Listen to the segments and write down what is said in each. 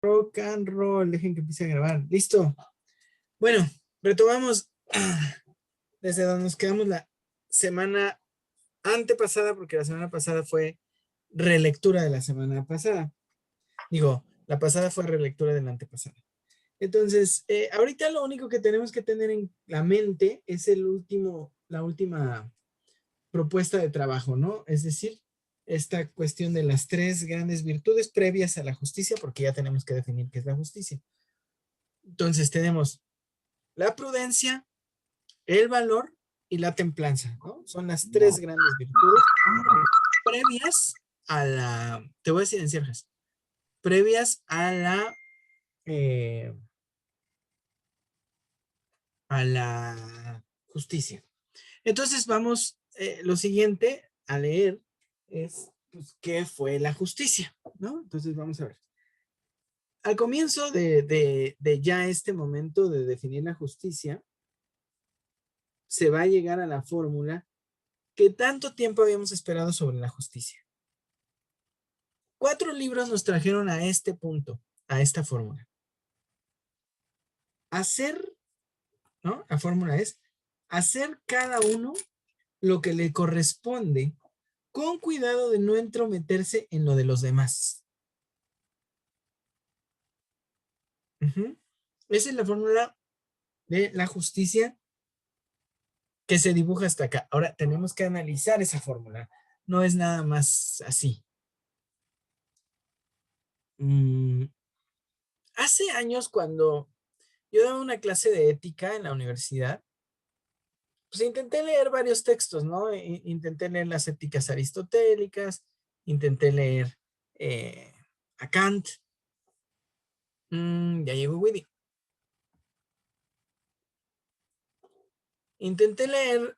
Rock and roll, dejen que empiece a grabar. Listo. Bueno, retomamos desde donde nos quedamos la semana antepasada, porque la semana pasada fue relectura de la semana pasada. Digo, la pasada fue relectura de la antepasada. Entonces, ahorita lo único que tenemos que tener en la mente es la última propuesta de trabajo, ¿no? Es decir, esta cuestión de las tres grandes virtudes previas a la justicia, porque ya tenemos que definir qué es la justicia. Entonces tenemos la prudencia, el valor y la templanza, ¿no? Son las tres grandes virtudes previas a la, te voy a decir en cierres, previas eh, a la justicia. Entonces vamos, lo siguiente a leer es, pues, ¿qué fue la justicia? ¿No? Entonces vamos a ver. Al comienzo de ya este momento de definir la justicia, se va a llegar a la fórmula que tanto tiempo habíamos esperado sobre la justicia. 4 libros nos trajeron a este punto, a esta fórmula. Hacer, ¿no? La fórmula es hacer cada uno lo que le corresponde con cuidado de no entrometerse en lo de los demás. Esa es la fórmula de la justicia que se dibuja hasta acá. Ahora tenemos que analizar esa fórmula. No es nada más así. Hace años, cuando yo daba una clase de ética en la universidad, pues intenté leer varios textos, ¿no? Intenté leer las éticas aristotélicas, intenté leer a Kant, ya llegó Willy. Intenté leer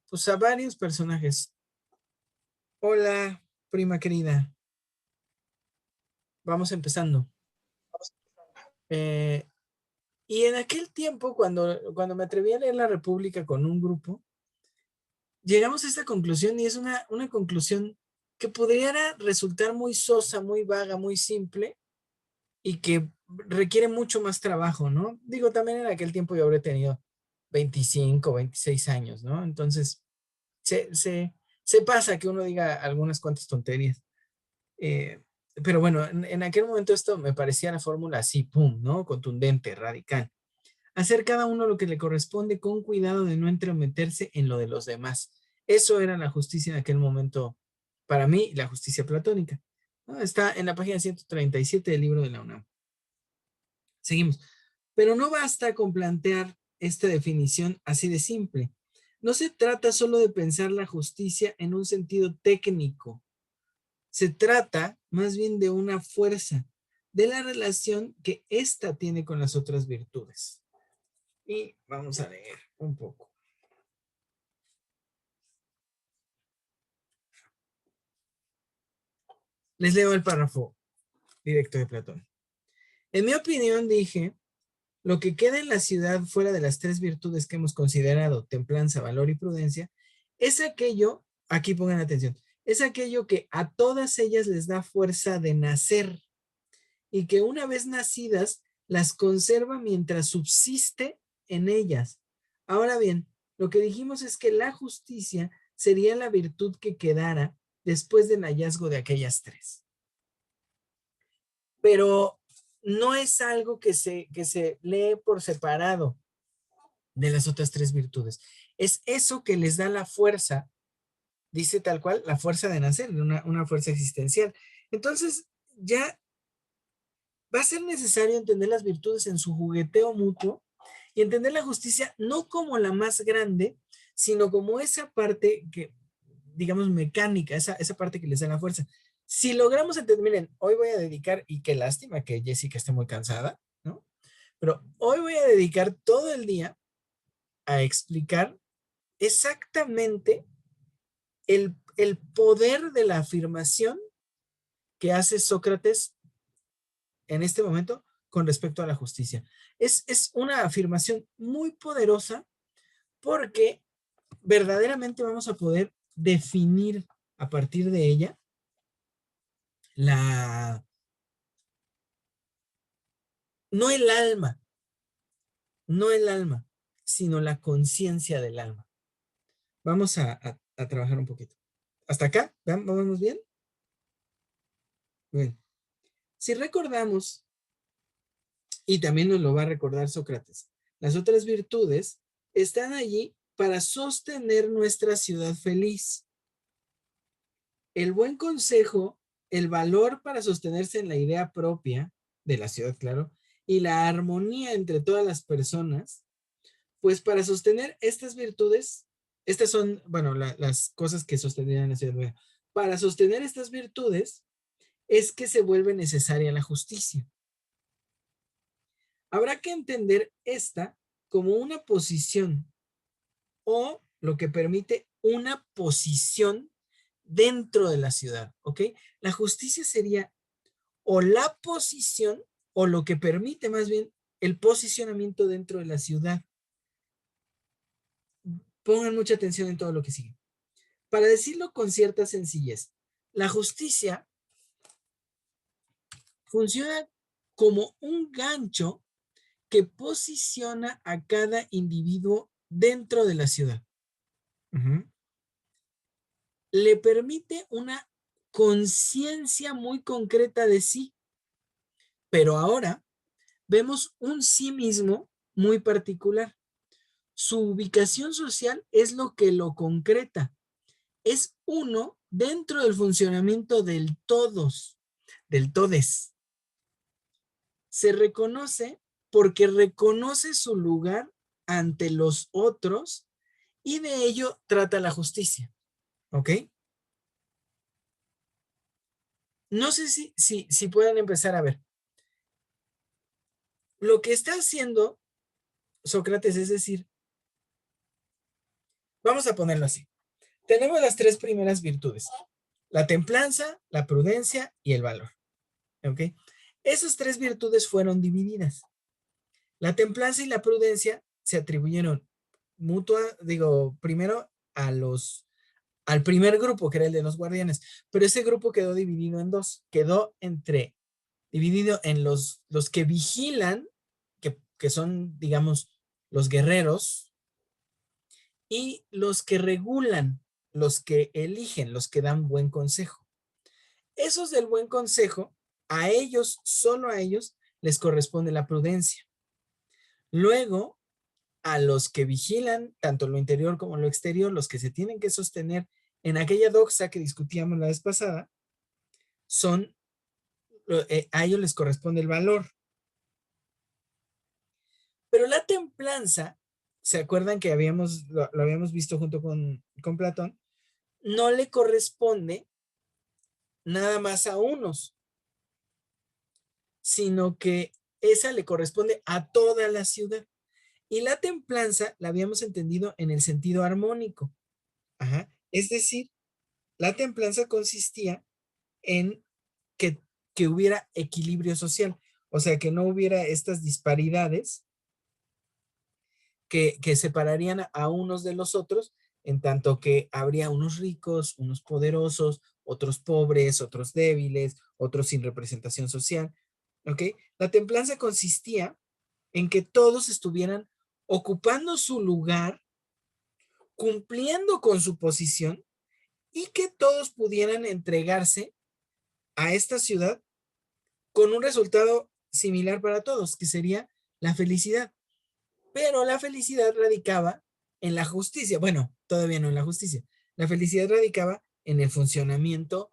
pues a varios personajes. Hola, prima querida. Vamos empezando. Eh, y en aquel tiempo, cuando me atreví a leer La República con un grupo, llegamos a esta conclusión y es una conclusión que podría resultar muy sosa, muy vaga, muy simple y que requiere mucho más trabajo, ¿no? Digo, también en aquel tiempo yo habré tenido 25, 26 años, ¿no? Entonces, se pasa que uno diga algunas cuantas tonterías. Eh, pero bueno, en aquel momento esto me parecía la fórmula así, pum, ¿no? Contundente, radical. Hacer cada uno lo que le corresponde con cuidado de no entrometerse en lo de los demás. Eso era la justicia en aquel momento, para mí, la justicia platónica, ¿no? Está en la página 137 del libro de la UNAM. Seguimos. Pero no basta con plantear esta definición así de simple. No se trata solo de pensar la justicia en un sentido técnico. Se trata más bien de una fuerza, de la relación que ésta tiene con las otras virtudes. Y vamos a leer un poco. Les leo el párrafo directo de Platón. En mi opinión, dije, lo que queda en la ciudad fuera de las tres virtudes que hemos considerado, templanza, valor y prudencia, es aquello, aquí pongan atención, es aquello que a todas ellas les da fuerza de nacer y que una vez nacidas las conserva mientras subsiste en ellas. Ahora bien, lo que dijimos es que la justicia sería la virtud que quedara después del hallazgo de aquellas tres. Pero no es algo que se lee por separado de las otras tres virtudes. Es eso que les da la fuerza, dice tal cual, la fuerza de nacer, una fuerza existencial. Entonces, ya va a ser necesario entender las virtudes en su jugueteo mutuo y entender la justicia no como la más grande, sino como esa parte que, digamos, mecánica, esa parte que les da la fuerza. Si logramos entender, miren, hoy voy a dedicar, y qué lástima que Jessica esté muy cansada, ¿no? Pero hoy voy a dedicar todo el día a explicar exactamente el poder de la afirmación que hace Sócrates en este momento con respecto a la justicia. Es una afirmación muy poderosa porque verdaderamente vamos a poder definir a partir de ella la, no el alma, no el alma, sino la conciencia del alma. Vamos a trabajar un poquito. ¿Hasta acá? ¿Vamos bien? Bien. Si recordamos, y también nos lo va a recordar Sócrates, las otras virtudes están allí para sostener nuestra ciudad feliz. El buen consejo, el valor para sostenerse en la idea propia de la ciudad, claro, y la armonía entre todas las personas, pues para sostener estas virtudes, estas son, bueno, las cosas que sostenían la ciudad. Bueno, para sostener estas virtudes es que se vuelve necesaria la justicia. Habrá que entender esta como una posición o lo que permite una posición dentro de la ciudad, ¿ok? La justicia sería o la posición o lo que permite más bien el posicionamiento dentro de la ciudad. Pongan mucha atención en todo lo que sigue. Para decirlo con cierta sencillez, la justicia funciona como un gancho que posiciona a cada individuo dentro de la ciudad. Le permite una conciencia muy concreta de sí, pero ahora vemos un sí mismo muy particular. Su ubicación social es lo que lo concreta. Es uno dentro del funcionamiento del todos, del todes. Se reconoce porque reconoce su lugar ante los otros y de ello trata la justicia. ¿Ok? No sé si pueden empezar a ver. Lo que está haciendo Sócrates es decir, vamos a ponerlo así. Tenemos las tres primeras virtudes. La templanza, la prudencia y el valor. ¿Ok? Esas tres virtudes fueron divididas. La templanza y la prudencia se atribuyeron primero al primer grupo, que era el de los guardianes, pero ese grupo quedó dividido en dos, dividido en los que vigilan, que son, digamos, los guerreros, y los que regulan, los que eligen, los que dan buen consejo. Esos del buen consejo, a ellos, solo a ellos, les corresponde la prudencia. Luego, a los que vigilan tanto lo interior como lo exterior, los que se tienen que sostener en aquella doxa que discutíamos la vez pasada, a ellos les corresponde el valor. Pero la templanza, ¿se acuerdan que lo habíamos visto junto con Platón? No le corresponde nada más a unos, sino que esa le corresponde a toda la ciudad. Y la templanza la habíamos entendido en el sentido armónico. Ajá. Es decir, la templanza consistía en que, que hubiera equilibrio social, o sea, que no hubiera estas disparidades que separarían a unos de los otros, en tanto que habría unos ricos, unos poderosos, otros pobres, otros débiles, otros sin representación social. ¿Ok? La templanza consistía en que todos estuvieran ocupando su lugar, cumpliendo con su posición y que todos pudieran entregarse a esta ciudad con un resultado similar para todos, que sería la felicidad. Pero la felicidad radicaba en la justicia. Bueno, todavía no en la justicia. La felicidad radicaba en el funcionamiento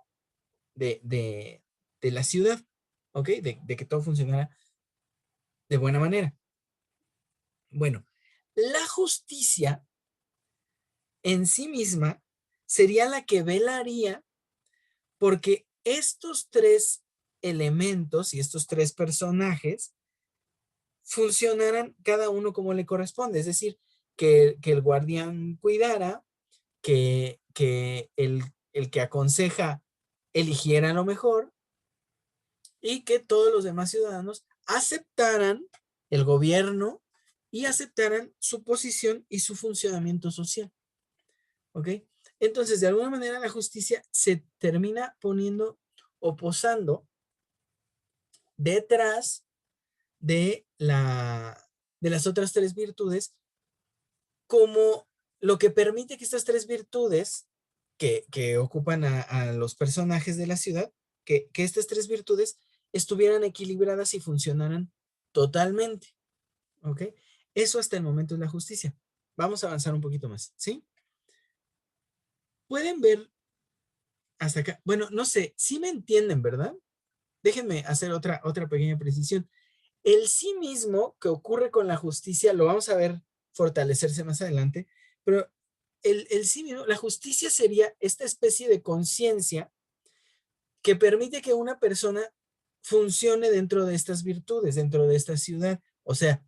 de la ciudad, ¿ok? De que todo funcionara de buena manera. Bueno, la justicia en sí misma sería la que velaría porque estos tres elementos y estos tres personajes funcionaran cada uno como le corresponde, es decir, que el guardián cuidara, que el que aconseja eligiera lo mejor y que todos los demás ciudadanos aceptaran el gobierno y aceptaran su posición y su funcionamiento social. ¿Ok? Entonces, de alguna manera, la justicia se termina poniendo o posando detrás de, de las otras tres virtudes como lo que permite que estas tres virtudes que ocupan a los personajes de la ciudad, que estas tres virtudes estuvieran equilibradas y funcionaran totalmente. ¿Ok? Eso hasta el momento es la justicia. Vamos a avanzar un poquito más, ¿sí? Pueden ver hasta acá. Bueno, no sé, sí me entienden, ¿verdad? Déjenme hacer otra pequeña precisión. El sí mismo que ocurre con la justicia, lo vamos a ver fortalecerse más adelante, pero el sí mismo, la justicia sería esta especie de conciencia que permite que una persona funcione dentro de estas virtudes, dentro de esta ciudad. O sea,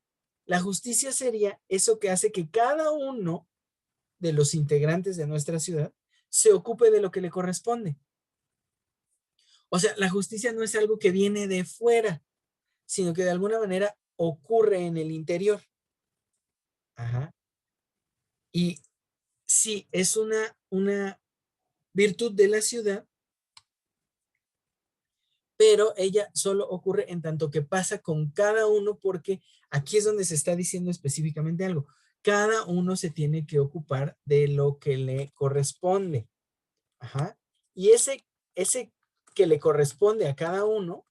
la justicia sería eso que hace que cada uno de los integrantes de nuestra ciudad se ocupe de lo que le corresponde. O sea, la justicia no es algo que viene de fuera, sino que de alguna manera ocurre en el interior. Ajá. Y sí, es una virtud de la ciudad, pero ella solo ocurre en tanto que pasa con cada uno, porque aquí es donde se está diciendo específicamente algo. Cada uno se tiene que ocupar de lo que le corresponde. Ajá. Y ese que le corresponde a cada uno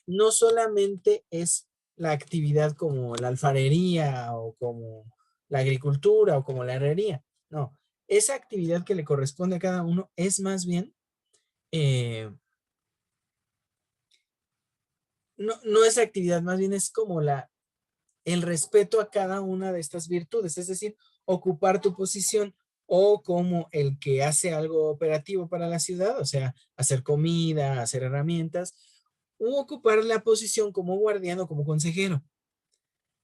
no solamente es la actividad como la alfarería o como la agricultura o como la herrería. No, esa actividad que le corresponde a cada uno es más bien, eh, no es actividad, más bien es como el respeto a cada una de estas virtudes, es decir, ocupar tu posición o como el que hace algo operativo para la ciudad, o sea, hacer comida, hacer herramientas, u ocupar la posición como guardián o como consejero.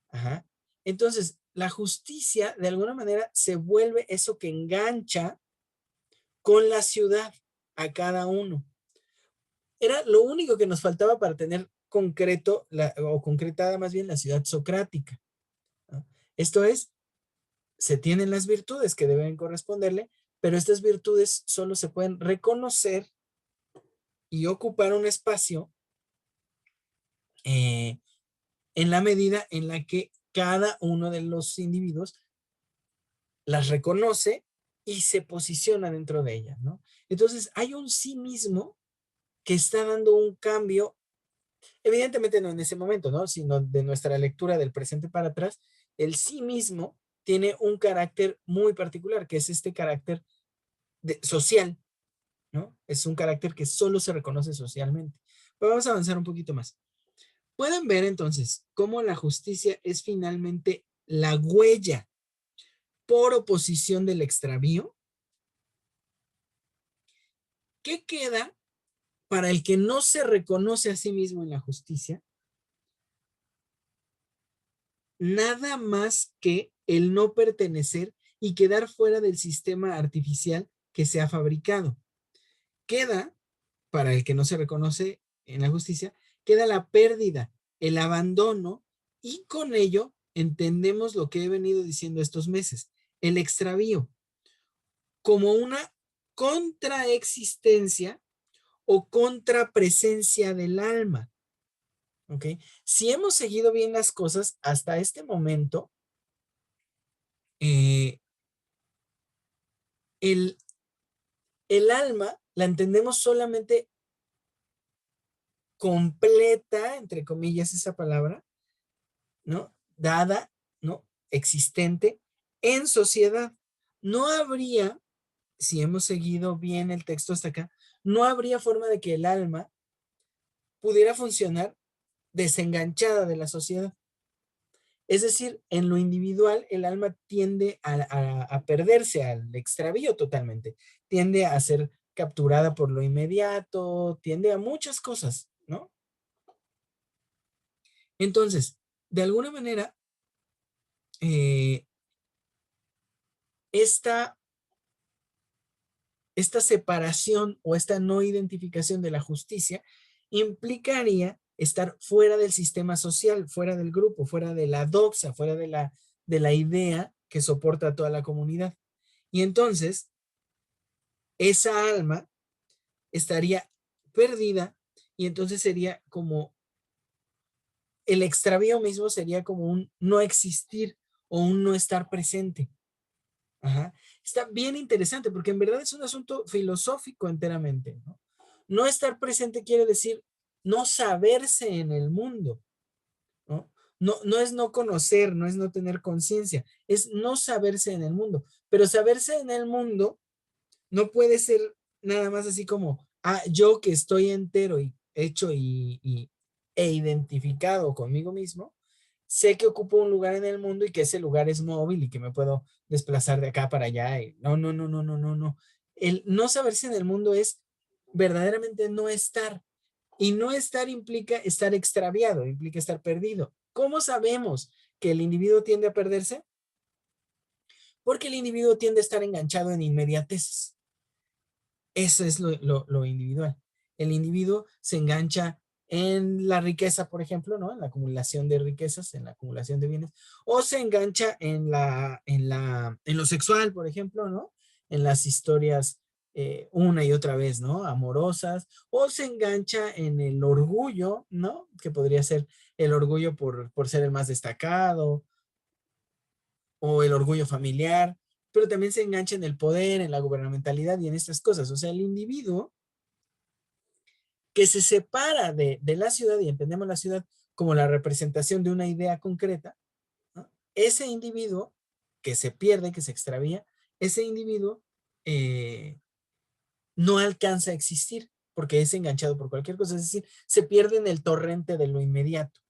Ajá. Entonces, la justicia de alguna manera se vuelve eso que engancha con la ciudad a cada uno. Era lo único que nos faltaba para tener concreto o concretada más bien la ciudad socrática, ¿no? Esto es, se tienen las virtudes que deben corresponderle, pero estas virtudes solo se pueden reconocer y ocupar un espacio eh, en la medida en la que cada uno de los individuos las reconoce y se posiciona dentro de ellas, ¿no? Entonces, hay un sí mismo que está dando un cambio, evidentemente no en ese momento, ¿no? Sino de nuestra lectura del presente para atrás, el sí mismo tiene un carácter muy particular, que es este carácter social, ¿no? Es un carácter que solo se reconoce socialmente. Pero vamos a avanzar un poquito más. Pueden ver entonces cómo la justicia es finalmente la huella por oposición del extravío. ¿Qué queda para el que no se reconoce a sí mismo en la justicia? Nada más que el no pertenecer y quedar fuera del sistema artificial que se ha fabricado. Queda, para el que no se reconoce en la justicia, queda la pérdida, el abandono, y con ello entendemos lo que he venido diciendo estos meses, el extravío, como una contraexistencia o contrapresencia del alma. ¿Ok? Si hemos seguido bien las cosas hasta este momento, eh, el, el alma la entendemos solamente completa, entre comillas, esa palabra, ¿no? Dada, ¿no? Existente en sociedad. No habría, si hemos seguido bien el texto hasta acá, no habría forma de que el alma pudiera funcionar desenganchada de la sociedad. Es decir, en lo individual, el alma tiende a perderse, al extravío totalmente. Tiende a ser capturada por lo inmediato, tiende a muchas cosas, ¿no? Entonces, de alguna manera, eh, esta, esta separación o esta no identificación de la justicia implicaría estar fuera del sistema social, fuera del grupo, fuera de la doxa, fuera de la idea que soporta a toda la comunidad. Y entonces, esa alma estaría perdida y entonces sería como el extravío mismo sería como un no existir o un no estar presente. Ajá. Está bien interesante porque en verdad es un asunto filosófico enteramente, ¿no? No estar presente quiere decir no saberse en el mundo, ¿no? No, no es no conocer, no es no tener conciencia, es no saberse en el mundo. Pero saberse en el mundo no puede ser nada más así como, yo que estoy entero y hecho e identificado conmigo mismo, sé que ocupo un lugar en el mundo y que ese lugar es móvil y que me puedo desplazar de acá para allá. No, no, no, no, no, no, no. El no saberse en el mundo es verdaderamente no estar. Y no estar implica estar extraviado, implica estar perdido. ¿Cómo sabemos que el individuo tiende a perderse? Porque el individuo tiende a estar enganchado en inmediateces. Eso es lo individual. El individuo se engancha en la riqueza, por ejemplo, ¿no? En la acumulación de riquezas, en la acumulación de bienes, o se engancha en lo sexual, por ejemplo, ¿no? En las historias una y otra vez, ¿no? Amorosas, o se engancha en el orgullo, ¿no? Que podría ser el orgullo por ser el más destacado, o el orgullo familiar, pero también se engancha en el poder, en la gubernamentalidad y en estas cosas. O sea, el individuo que se separa de la ciudad y entendemos la ciudad como la representación de una idea concreta, ¿no? Ese individuo que se pierde, que se extravía, ese individuo eh, no alcanza a existir porque es enganchado por cualquier cosa, es decir, se pierde en el torrente de lo inmediato.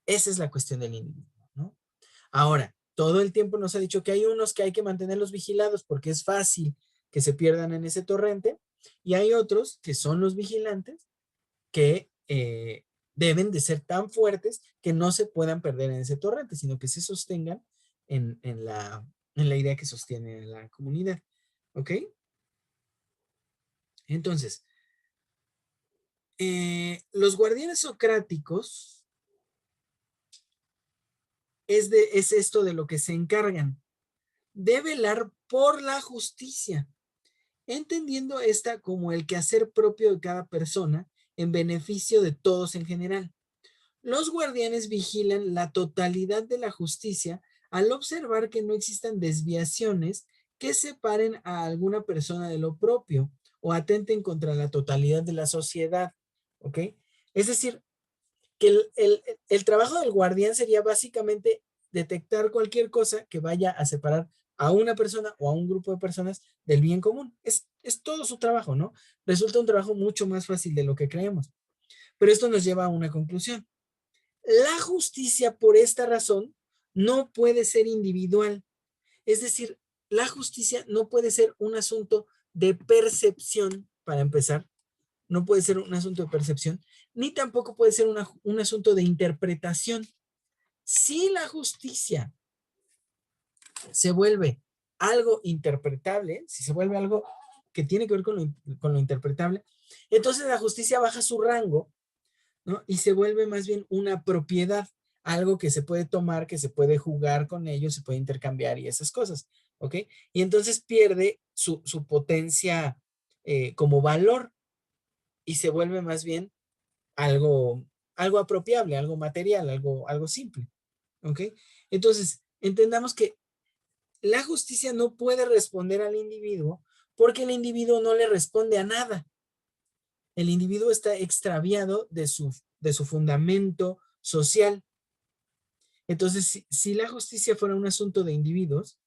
Esa es la cuestión del individuo, ¿no? Ahora, todo el tiempo nos ha dicho que hay unos que hay que mantenerlos vigilados porque es fácil que se pierdan en ese torrente y hay otros que son los vigilantes que deben de ser tan fuertes que no se puedan perder en ese torrente, sino que se sostengan en la idea que sostiene la comunidad. ¿Ok? Entonces, los guardianes socráticos es esto de lo que se encargan, de velar por la justicia, entendiendo esta como el quehacer propio de cada persona en beneficio de todos en general. Los guardianes vigilan la totalidad de la justicia al observar que no existan desviaciones que separen a alguna persona de lo propio o atenten contra la totalidad de la sociedad. ¿Ok? Es decir, que el trabajo del guardián sería básicamente detectar cualquier cosa que vaya a separar a una persona o a un grupo de personas del bien común. Es todo su trabajo, ¿no? Resulta un trabajo mucho más fácil de lo que creemos. Pero esto nos lleva a una conclusión. La justicia, por esta razón, no puede ser individual. Es decir, la justicia no puede ser un asunto de percepción, para empezar. No puede ser un asunto de percepción, ni tampoco puede ser un asunto de interpretación. Si la justicia se vuelve algo interpretable, si se vuelve algo que tiene que ver con lo interpretable, entonces la justicia baja su rango, ¿no? Y se vuelve más bien una propiedad, algo que se puede tomar, que se puede jugar con ello, se puede intercambiar y esas cosas, ¿ok? Y entonces pierde su potencia como valor y se vuelve más bien algo, algo apropiable, algo material, algo simple, ¿ok? Entonces, entendamos que la justicia no puede responder al individuo porque el individuo no le responde a nada. El individuo está extraviado de su fundamento social. Entonces, si la justicia fuera un asunto de individuos,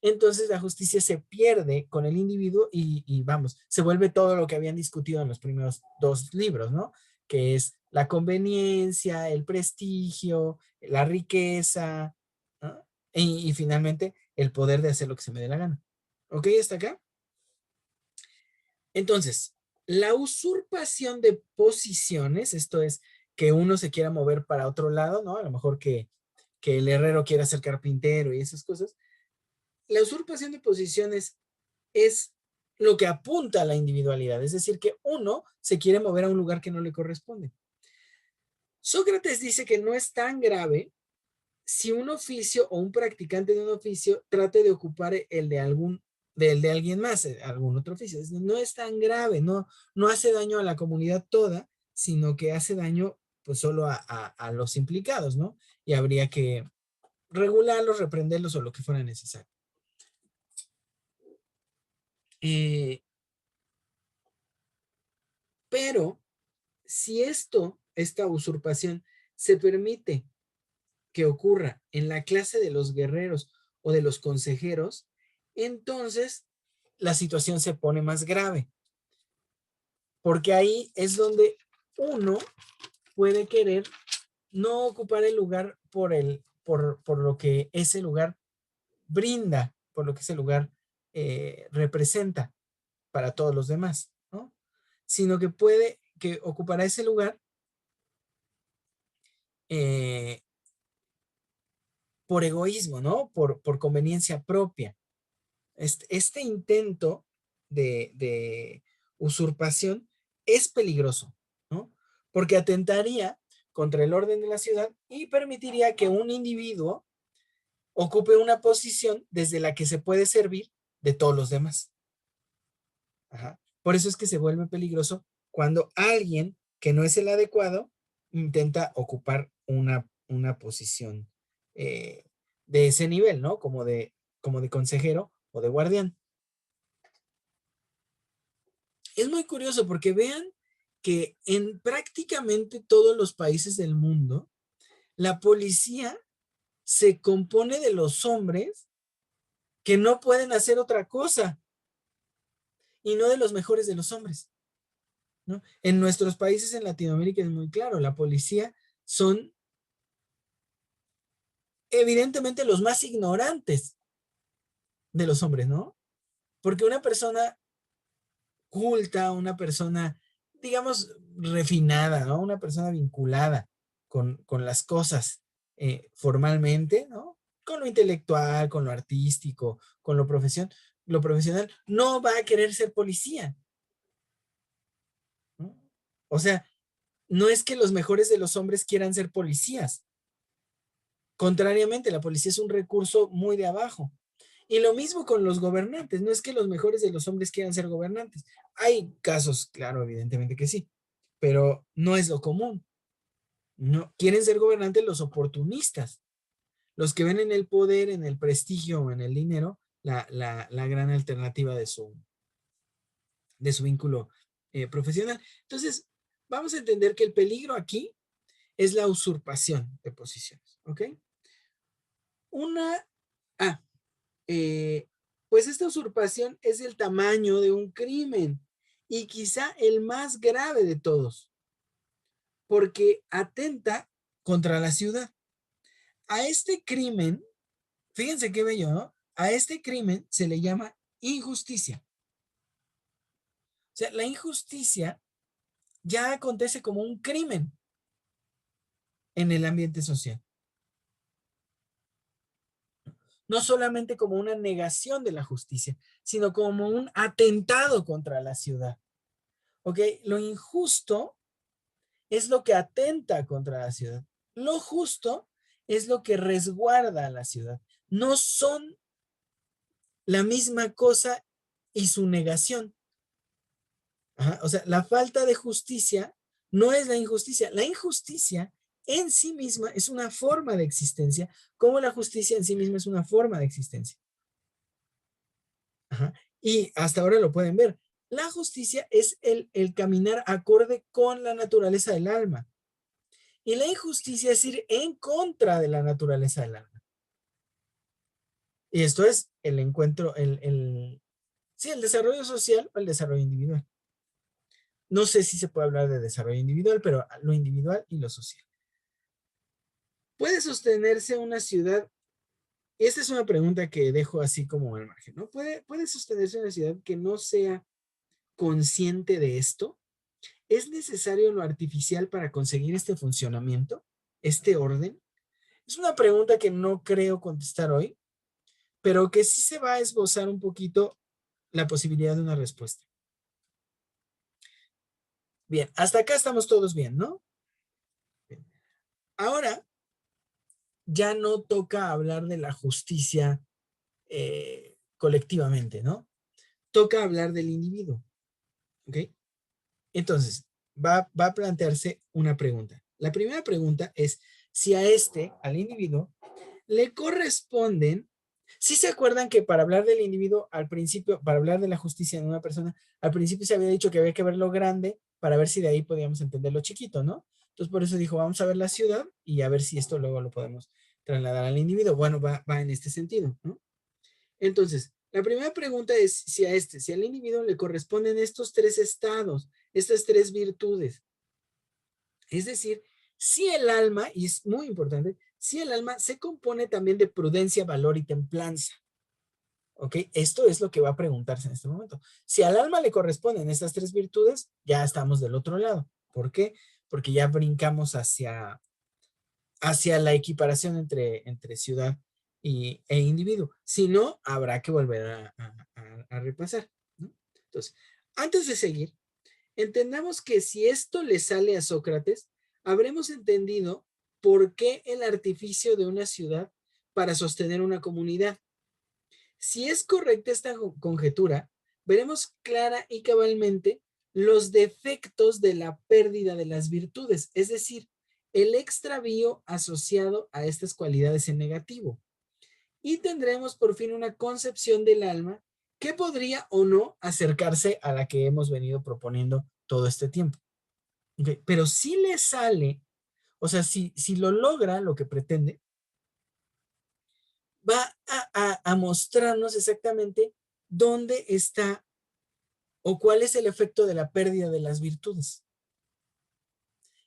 entonces la justicia se pierde con el individuo y vamos, se vuelve todo lo que habían discutido en los primeros dos libros, ¿no? Que es la conveniencia, el prestigio, la riqueza, ¿no? Y finalmente el poder de hacer lo que se me dé la gana. ¿Ok? ¿Hasta acá? Entonces, la usurpación de posiciones, esto es que uno se quiera mover para otro lado, ¿no? A lo mejor que el herrero quiera ser carpintero y esas cosas. La usurpación de posiciones es lo que apunta a la individualidad, es decir, que uno se quiere mover a un lugar que no le corresponde. Sócrates dice que no es tan grave si un oficio o un practicante de un oficio trate de ocupar el de alguien más, algún otro oficio. No es tan grave, no hace daño a la comunidad toda, sino que hace daño pues solo a los implicados, ¿no? Y habría que regularlos, reprenderlos o lo que fuera necesario. Pero si esta usurpación se permite que ocurra en la clase de los guerreros o de los consejeros, entonces la situación se pone más grave, porque ahí es donde uno puede querer no ocupar el lugar por lo que ese lugar brinda, por lo que ese lugar representa para todos los demás, ¿no? Sino que puede que ocupará ese lugar eh, por egoísmo, ¿no? Por conveniencia propia. Este intento de usurpación es peligroso, ¿no? Porque atentaría contra el orden de la ciudad y permitiría que un individuo ocupe una posición desde la que se puede servir de todos los demás. Ajá. Por eso es que se vuelve peligroso cuando alguien que no es el adecuado intenta ocupar una posición eh, de ese nivel, ¿no? Como de consejero o de guardián. Es muy curioso porque vean que en prácticamente todos los países del mundo, la policía se compone de los hombres que no pueden hacer otra cosa y no de los mejores de los hombres, ¿no? En nuestros países en Latinoamérica es muy claro, la policía son evidentemente los más ignorantes de los hombres, ¿no? Porque una persona culta, una persona, digamos, refinada, ¿no? Una persona vinculada con las cosas formalmente, ¿no? Con lo intelectual, con lo artístico, con lo profesional, no va a querer ser policía, ¿no? O sea, no es que los mejores de los hombres quieran ser policías. Contrariamente, la policía es un recurso muy de abajo. Y lo mismo con los gobernantes. No es que los mejores de los hombres quieran ser gobernantes. Hay casos, claro, evidentemente que sí, pero no es lo común. No, quieren ser gobernantes los oportunistas, los que ven en el poder, en el prestigio o en el dinero la gran alternativa de su vínculo profesional. Entonces, vamos a entender que el peligro aquí es la usurpación de posiciones, ¿ok? Una, ah, eh, pues esta usurpación es el tamaño de un crimen y quizá el más grave de todos, porque atenta contra la ciudad. A este crimen, fíjense qué bello, ¿no? A este crimen se le llama injusticia. O sea, la injusticia ya acontece como un crimen en el ambiente social. No solamente como una negación de la justicia, sino como un atentado contra la ciudad. ¿Ok? Lo injusto es lo que atenta contra la ciudad. Lo justo es lo que resguarda a la ciudad. No son la misma cosa y su negación. Ajá, o sea, la falta de justicia no es la injusticia. La injusticia en sí misma es una forma de existencia, como la justicia en sí misma es una forma de existencia. Ajá. Y hasta ahora lo pueden ver. La justicia es el caminar acorde con la naturaleza del alma. Y la injusticia es ir en contra de la naturaleza del alma. Y esto es el encuentro, sí, el desarrollo social o el desarrollo individual. No sé si se puede hablar de desarrollo individual, pero lo individual y lo social. ¿Puede sostenerse una ciudad? Esta es una pregunta que dejo así como al margen, ¿no? ¿Puede sostenerse una ciudad que no sea consciente de esto? ¿Es necesario lo artificial para conseguir este funcionamiento, este orden? Es una pregunta que no creo contestar hoy, pero que sí se va a esbozar un poquito la posibilidad de una respuesta. Bien, hasta acá estamos todos bien, ¿no? Bien. Ahora ya no toca hablar de la justicia colectivamente, ¿no? Toca hablar del individuo, ¿ok? Entonces, va a plantearse una pregunta. La primera pregunta es si al individuo, le corresponden. ¿Sí se acuerdan que para hablar del individuo al principio, para hablar de la justicia en una persona, al principio se había dicho que había que ver lo grande para ver si de ahí podíamos entender lo chiquito, ¿no? Entonces por eso dijo, vamos a ver la ciudad y a ver si esto luego lo podemos trasladar al individuo. Bueno, va en este sentido, ¿no? Entonces, la primera pregunta es si al individuo le corresponden estos tres estados, estas tres virtudes. Es decir, si el alma, y es muy importante, si el alma se compone también de prudencia, valor y templanza. ¿Ok? Esto es lo que va a preguntarse en este momento. Si al alma le corresponden estas tres virtudes, ya estamos del otro lado. ¿Por qué? Porque ya brincamos hacia la equiparación entre ciudad e individuo. Si no, habrá que volver a repasar, ¿no? Entonces, antes de seguir, entendamos que si esto le sale a Sócrates, habremos entendido por qué el artificio de una ciudad para sostener una comunidad. Si es correcta esta conjetura, veremos clara y cabalmente los defectos de la pérdida de las virtudes, es decir, el extravío asociado a estas cualidades en negativo. Y tendremos por fin una concepción del alma que podría o no acercarse a la que hemos venido proponiendo todo este tiempo. Okay. Pero si le sale, o sea, si lo logra lo que pretende, va a mostrarnos exactamente dónde está o cuál es el efecto de la pérdida de las virtudes.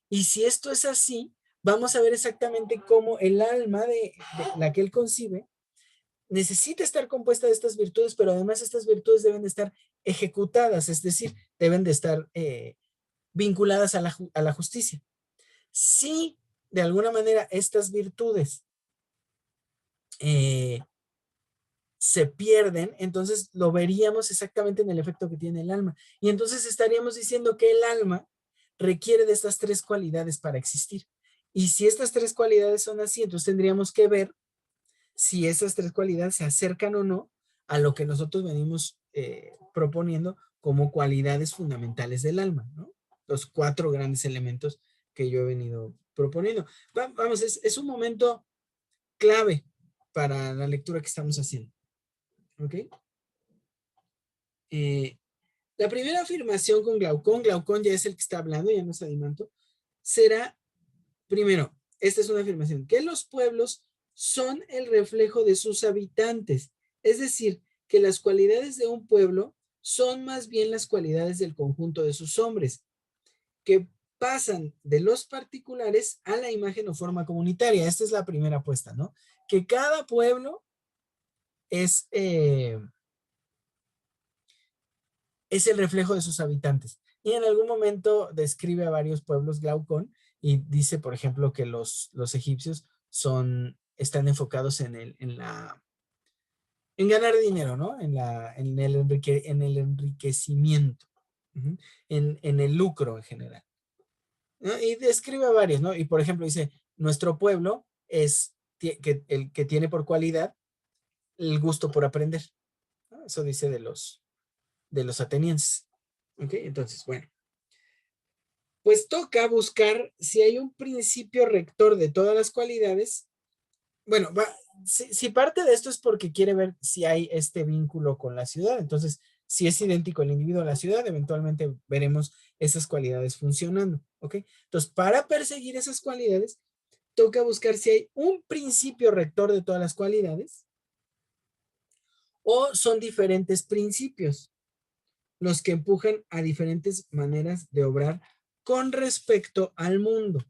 Y si esto es así, vamos a ver exactamente cómo el alma de la que él concibe necesita estar compuesta de estas virtudes, pero además estas virtudes deben de estar ejecutadas, es decir, deben de estar vinculadas a la justicia. Si de alguna manera estas virtudes se pierden, entonces lo veríamos exactamente en el efecto que tiene el alma. Y entonces estaríamos diciendo que el alma requiere de estas tres cualidades para existir. Y si estas tres cualidades son así, entonces tendríamos que ver si esas tres cualidades se acercan o no a lo que nosotros venimos proponiendo como cualidades fundamentales del alma, ¿no? Los cuatro grandes elementos que yo he venido proponiendo. Vamos, es un momento clave para la lectura que estamos haciendo. ¿Ok? La primera afirmación con Glaucón ya es el que está hablando, ya no es Adimanto, será, primero, esta es una afirmación, que los pueblos son el reflejo de sus habitantes, es decir, que las cualidades de un pueblo son más bien las cualidades del conjunto de sus hombres, que pasan de los particulares a la imagen o forma comunitaria. Esta es la primera apuesta, ¿no? Que cada pueblo es el reflejo de sus habitantes. Y en algún momento describe a varios pueblos Glaucón y dice, por ejemplo, que los egipcios están enfocados en ganar dinero, ¿no? En el enriquecimiento, en el lucro en general, ¿no? Y describe a varios, ¿no? Y por ejemplo dice, nuestro pueblo es el que tiene por cualidad el gusto por aprender, ¿no? Eso dice de los atenienses. ¿Ok? Entonces, bueno, pues toca buscar si hay un principio rector de todas las cualidades. Bueno, si parte de esto es porque quiere ver si hay este vínculo con la ciudad. Entonces, si es idéntico el individuo a la ciudad, eventualmente veremos esas cualidades funcionando. ¿Ok? Entonces, para perseguir esas cualidades, toca buscar si hay un principio rector de todas las cualidades o son diferentes principios los que empujan a diferentes maneras de obrar con respecto al mundo.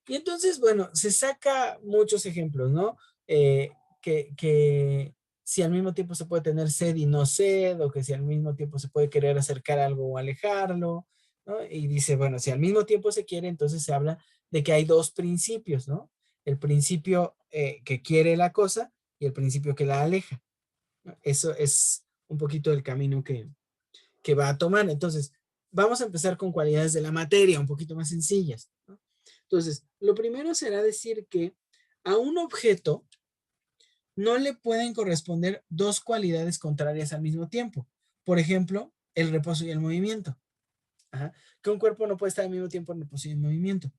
Y entonces, bueno, se saca muchos ejemplos, ¿no? Que si al mismo tiempo se puede tener sed y no sed, o que si al mismo tiempo se puede querer acercar algo o alejarlo, ¿no? Y dice, bueno, si al mismo tiempo se quiere, entonces se habla de que hay dos principios, ¿no? El principio que quiere la cosa y el principio que la aleja, ¿no? Eso es un poquito el camino que va a tomar. Entonces, vamos a empezar con cualidades de la materia, un poquito más sencillas, ¿no? Entonces, lo primero será decir que a un objeto no le pueden corresponder dos cualidades contrarias al mismo tiempo. Por ejemplo, el reposo y el movimiento. Ajá. Que un cuerpo no puede estar al mismo tiempo en reposo y en movimiento.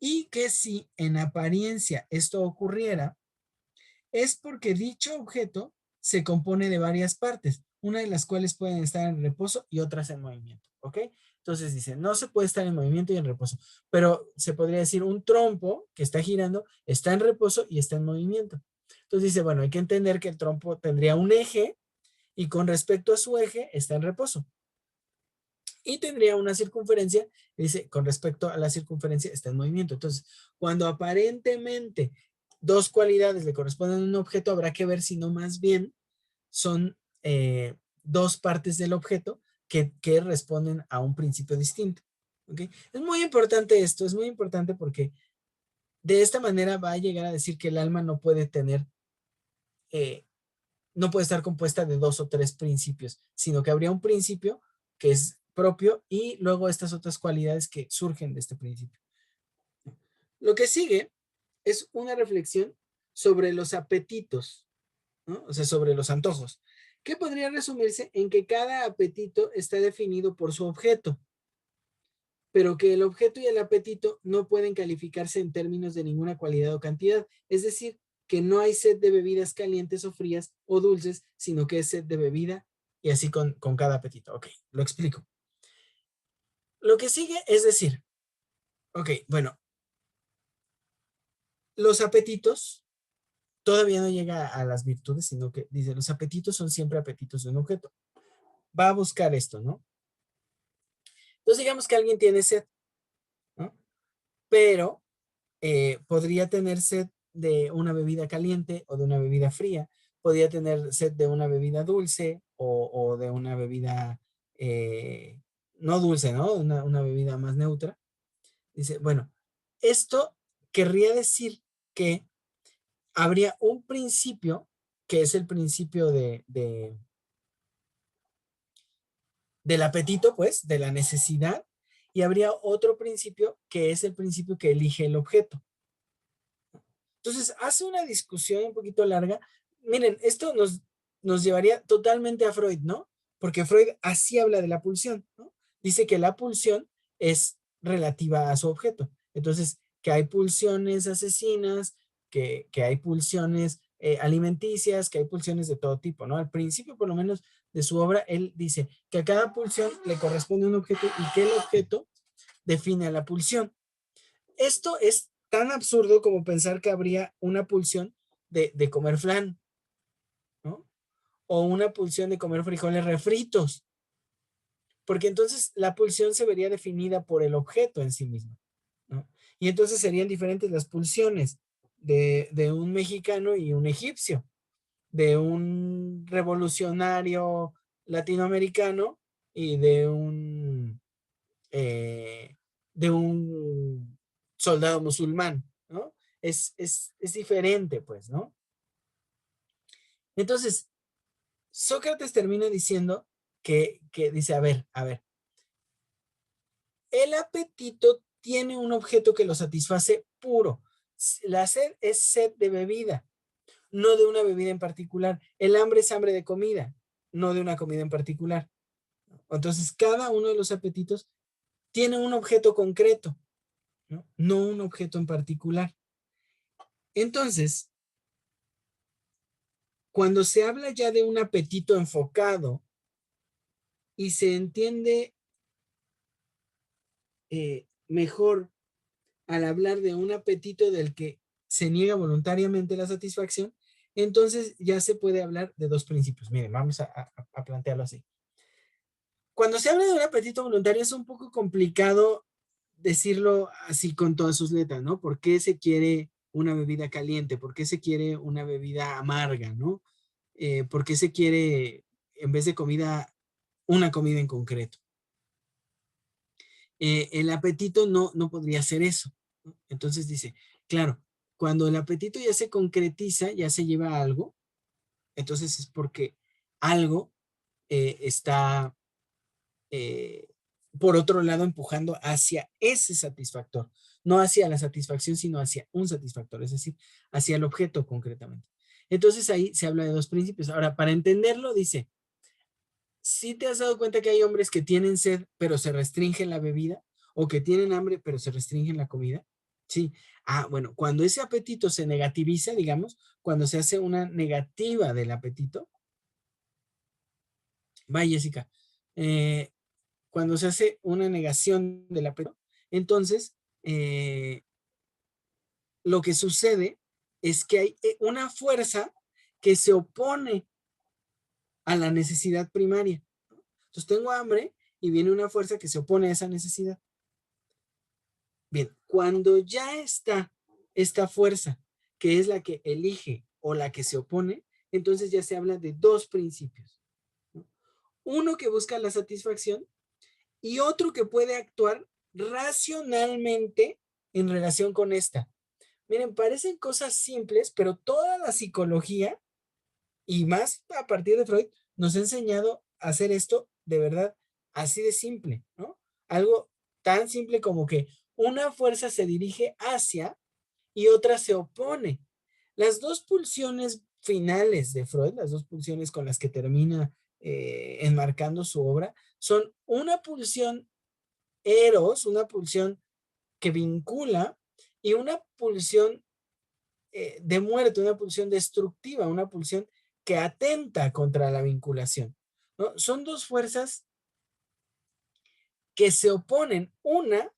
y que si en apariencia esto ocurriera, es porque dicho objeto se compone de varias partes, una de las cuales pueden estar en reposo y otras en movimiento, ¿ok? Entonces dice, no se puede estar en movimiento y en reposo, pero se podría decir un trompo que está girando, está en reposo y está en movimiento. Entonces dice, bueno, hay que entender que el trompo tendría un eje y con respecto a su eje está en reposo. Y tendría una circunferencia, dice, con respecto a la circunferencia está en movimiento. Entonces, cuando aparentemente dos cualidades le corresponden a un objeto, habrá que ver si no más bien son dos partes del objeto que responden a un principio distinto. ¿Okay? Es muy importante esto, es muy importante porque de esta manera va a llegar a decir que el alma no puede tener, no puede estar compuesta de dos o tres principios, sino que habría un principio que es propio y luego estas otras cualidades que surgen de este principio. Lo que sigue es una reflexión sobre los apetitos, ¿no? O sea, sobre los antojos, que podría resumirse en que cada apetito está definido por su objeto, pero que el objeto y el apetito no pueden calificarse en términos de ninguna cualidad o cantidad. Es decir, que no hay sed de bebidas calientes o frías o dulces, sino que es sed de bebida y así con cada apetito. Ok, lo explico. Lo que sigue es decir, ok, bueno, los apetitos todavía no llega a las virtudes, sino que dice, los apetitos son siempre apetitos de un objeto. Va a buscar esto, ¿no? Entonces digamos que alguien tiene sed, ¿no? Pero podría tener sed de una bebida caliente o de una bebida fría, podría tener sed de una bebida dulce o de una bebida no dulce, ¿no? Una bebida más neutra. Dice, bueno, esto querría decir que habría un principio, que es el principio del apetito, pues, de la necesidad, y habría otro principio que es el principio que elige el objeto. Entonces, hace una discusión un poquito larga. Miren, esto nos llevaría totalmente a Freud, ¿no? Porque Freud así habla de la pulsión, ¿no? Dice que la pulsión es relativa a su objeto. Entonces, que hay pulsiones asesinas, que hay pulsiones alimenticias, que hay pulsiones de todo tipo, ¿no? Al principio, por lo menos, de su obra, él dice que a cada pulsión le corresponde un objeto y que el objeto define a la pulsión. Esto es tan absurdo como pensar que habría una pulsión de comer flan, ¿no? O una pulsión de comer frijoles refritos, porque entonces la pulsión se vería definida por el objeto en sí mismo, ¿no? Y entonces serían diferentes las pulsiones de un mexicano y un egipcio, de un revolucionario latinoamericano y eh, de un soldado musulmán, ¿no? Es diferente, pues, ¿no? Entonces, Sócrates termina diciendo que dice, a ver, el apetito tiene un objeto que lo satisface puro. La sed es sed de bebida, no de una bebida en particular. El hambre es hambre de comida, no de una comida en particular. Entonces, cada uno de los apetitos tiene un objeto concreto, ¿no? No un objeto en particular. Entonces, cuando se habla ya de un apetito enfocado y se entiende mejor al hablar de un apetito del que se niega voluntariamente la satisfacción, entonces ya se puede hablar de dos principios. Miren, vamos a plantearlo así. Cuando se habla de un apetito voluntario es un poco complicado decirlo así con todas sus letras, ¿no? ¿Por qué se quiere una bebida caliente? ¿Por qué se quiere una bebida amarga, ¿no? ¿Por qué se quiere, en vez de comida, una comida en concreto? El apetito no podría ser eso, ¿no? Entonces dice, claro, cuando el apetito ya se concretiza, ya se lleva a algo, entonces es porque algo está eh, por otro lado empujando hacia ese satisfactor, no hacia la satisfacción, sino hacia un satisfactor, es decir, hacia el objeto concretamente. Entonces ahí se habla de dos principios. Ahora, para entenderlo, dice, ¿sí te has dado cuenta que hay hombres que tienen sed, pero se restringen la bebida? ¿O que tienen hambre, pero se restringen la comida? Sí. Ah, bueno, cuando ese apetito se negativiza, digamos, cuando se hace una negativa del apetito, va Jessica, eh, cuando se hace una negación del apetito, entonces lo que sucede es que hay una fuerza que se opone a la necesidad primaria. Entonces tengo hambre y viene una fuerza que se opone a esa necesidad. Bien, cuando ya está esta fuerza, que es la que elige o la que se opone, entonces ya se habla de dos principios, ¿no? Uno que busca la satisfacción y otro que puede actuar racionalmente en relación con esta. Miren, parecen cosas simples, pero toda la psicología y más a partir de Freud nos ha enseñado a hacer esto de verdad así de simple, ¿no? Algo tan simple como que una fuerza se dirige hacia y otra se opone. Las dos pulsiones finales de Freud, las dos pulsiones con las que termina enmarcando su obra, son una pulsión eros, una pulsión que vincula y una pulsión de muerte, una pulsión destructiva, una pulsión que atenta contra la vinculación, ¿no? Son dos fuerzas que se oponen, una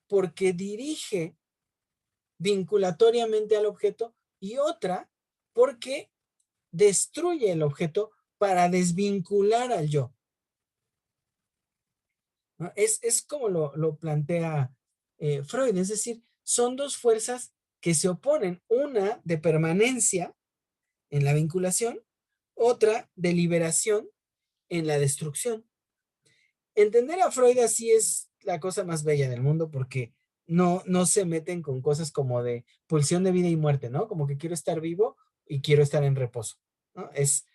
porque dirige vinculatoriamente al objeto y otra porque destruye el objeto para desvincular al yo, ¿no? Es como lo plantea Freud, es decir, son dos fuerzas que se oponen, una de permanencia en la vinculación, otra de liberación en la destrucción. Entender a Freud así es la cosa más bella del mundo porque no se meten con cosas como de pulsión de vida y muerte, ¿no? Como que quiero estar vivo y quiero estar en reposo, ¿no? Es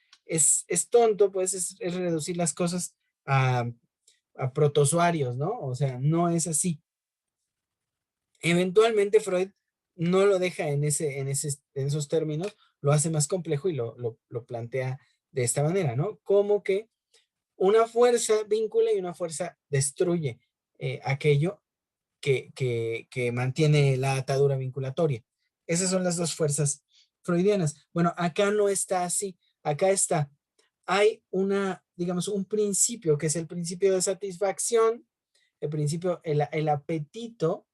tonto, pues es reducir las cosas a protozoarios, ¿no? O sea, no es así. Eventualmente Freud no lo deja en esos términos, lo hace más complejo y lo plantea de esta manera, ¿no? Como que una fuerza vincula y una fuerza destruye aquello que mantiene la atadura vinculatoria. Esas son las dos fuerzas freudianas. Bueno, acá no está así. Acá está. Hay digamos, un principio que es el principio de satisfacción, el principio, el apetito,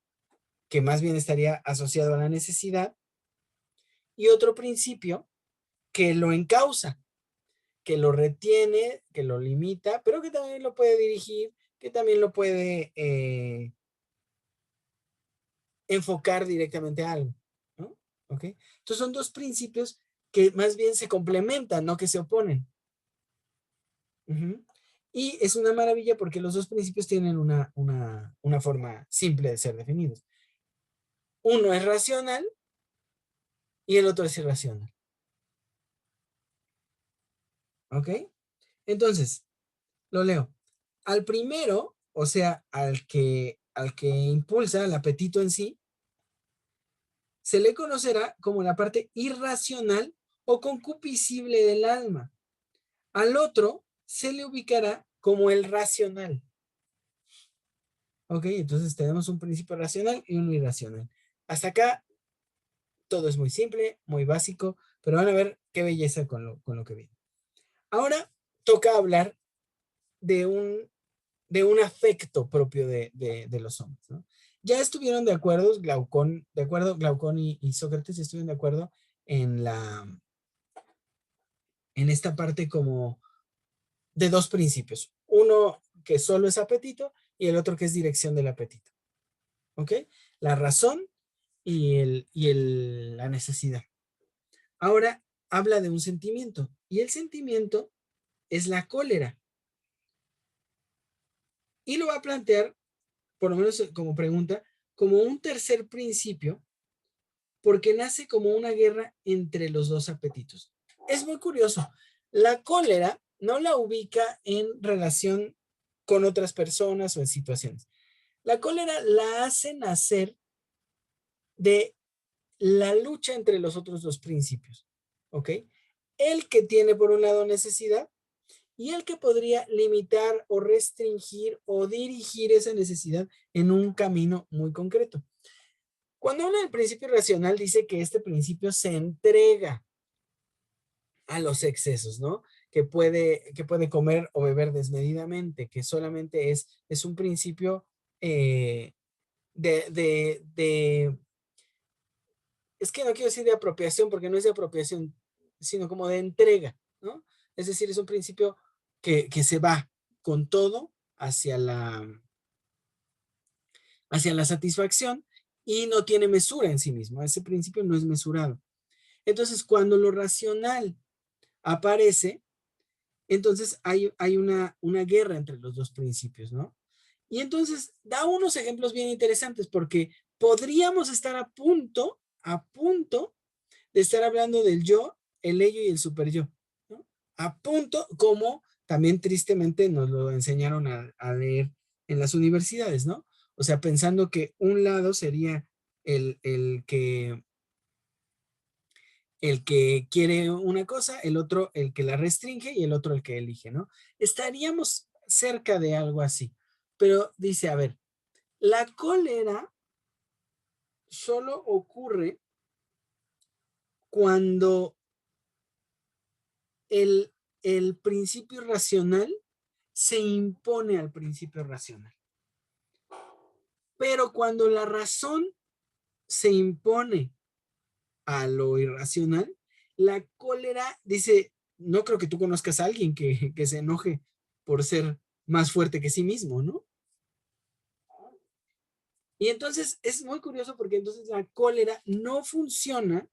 que más bien estaría asociado a la necesidad, y otro principio que lo encausa, que lo retiene, que lo limita, pero que también lo puede dirigir, que también lo puede enfocar directamente a algo, ¿no? ¿Ok? Entonces son dos principios que más bien se complementan, no que se oponen. Uh-huh. Y es una maravilla porque los dos principios tienen una forma simple de ser definidos. Uno es racional y el otro es irracional. ¿Ok? Entonces, lo leo. Al primero, o sea, al que impulsa el apetito en sí, se le conocerá como la parte irracional o concupiscible del alma. Al otro se le ubicará como el racional. ¿Ok? Entonces tenemos un principio racional y uno irracional. Hasta acá todo es muy simple, muy básico, pero van a ver qué belleza con lo que viene. Ahora toca hablar de un afecto propio de los hombres, ¿no? Ya estuvieron de acuerdo, Glaucón y Sócrates estuvieron de acuerdo en en esta parte como de dos principios. Uno que solo es apetito y el otro que es dirección del apetito. ¿Ok? La razón y la necesidad. Ahora habla de un sentimiento y el sentimiento es la cólera y lo va a plantear, por lo menos como pregunta, como un tercer principio porque nace como una guerra entre los dos apetitos. Es muy curioso. La cólera no la ubica en relación con otras personas o en situaciones. La cólera la hace nacer de la lucha entre los otros dos principios. ¿Ok? El que tiene por un lado necesidad y el que podría limitar o restringir o dirigir esa necesidad en un camino muy concreto. Cuando habla del principio irracional, dice que este principio se entrega a los excesos, ¿no? Que puede comer o beber desmedidamente, que solamente es un principio eh, de, es que no quiero decir de apropiación, porque no es de apropiación, sino como de entrega, ¿no? Es decir, es un principio que se va con todo hacia la satisfacción y no tiene mesura en sí mismo. Ese principio no es mesurado. Entonces, cuando lo racional aparece, entonces hay una guerra entre los dos principios, ¿no? Y entonces da unos ejemplos bien interesantes porque podríamos estar a punto de estar hablando del yo, el ello y el superyo, ¿no? A punto, como también tristemente nos lo enseñaron a leer en las universidades, ¿no? O sea, pensando que un lado sería el que quiere una cosa, el otro el que la restringe y el otro el que elige, ¿no? Estaríamos cerca de algo así. Pero dice, a ver, la cólera solo ocurre cuando el, el principio racional se impone al principio racional. Pero cuando la razón se impone a lo irracional, la cólera dice, no creo que tú conozcas a alguien que se enoje por ser más fuerte que sí mismo, ¿no? Y entonces es muy curioso porque entonces la cólera no funciona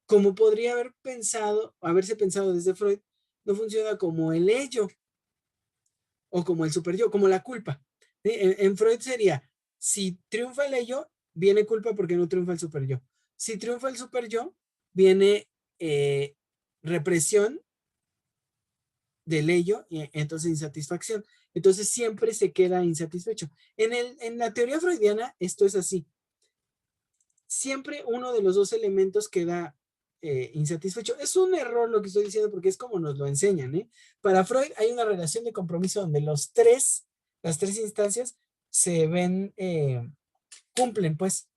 como podría haberse pensado desde Freud, no funciona como el ello o como el superyo, como la culpa. ¿Sí? En Freud sería, si triunfa el ello, viene culpa porque no triunfa el superyo. Si triunfa el superyo, viene represión del ello y entonces insatisfacción. Entonces siempre se queda insatisfecho. En la teoría freudiana esto es así. Siempre uno de los dos elementos queda insatisfecho. Es un error lo que estoy diciendo porque es como nos lo enseñan, ¿eh? Para Freud hay una relación de compromiso donde las tres instancias se ven, cumplen, pues,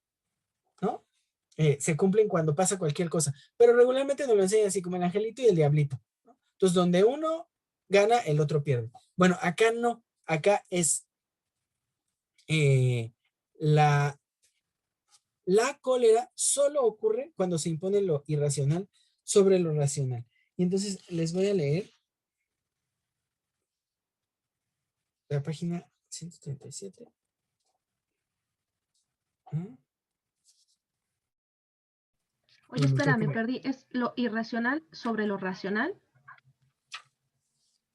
¿no? Se cumplen cuando pasa cualquier cosa, pero regularmente nos lo enseñan así como el angelito y el diablito, ¿no? Entonces, donde uno gana, el otro pierde. Bueno, acá no, acá es eh, la, la cólera solo ocurre cuando se impone lo irracional sobre lo racional. Y entonces les voy a leer la página 137. ¿Ah? Oye, espera, me perdí. ¿Es lo irracional sobre lo racional?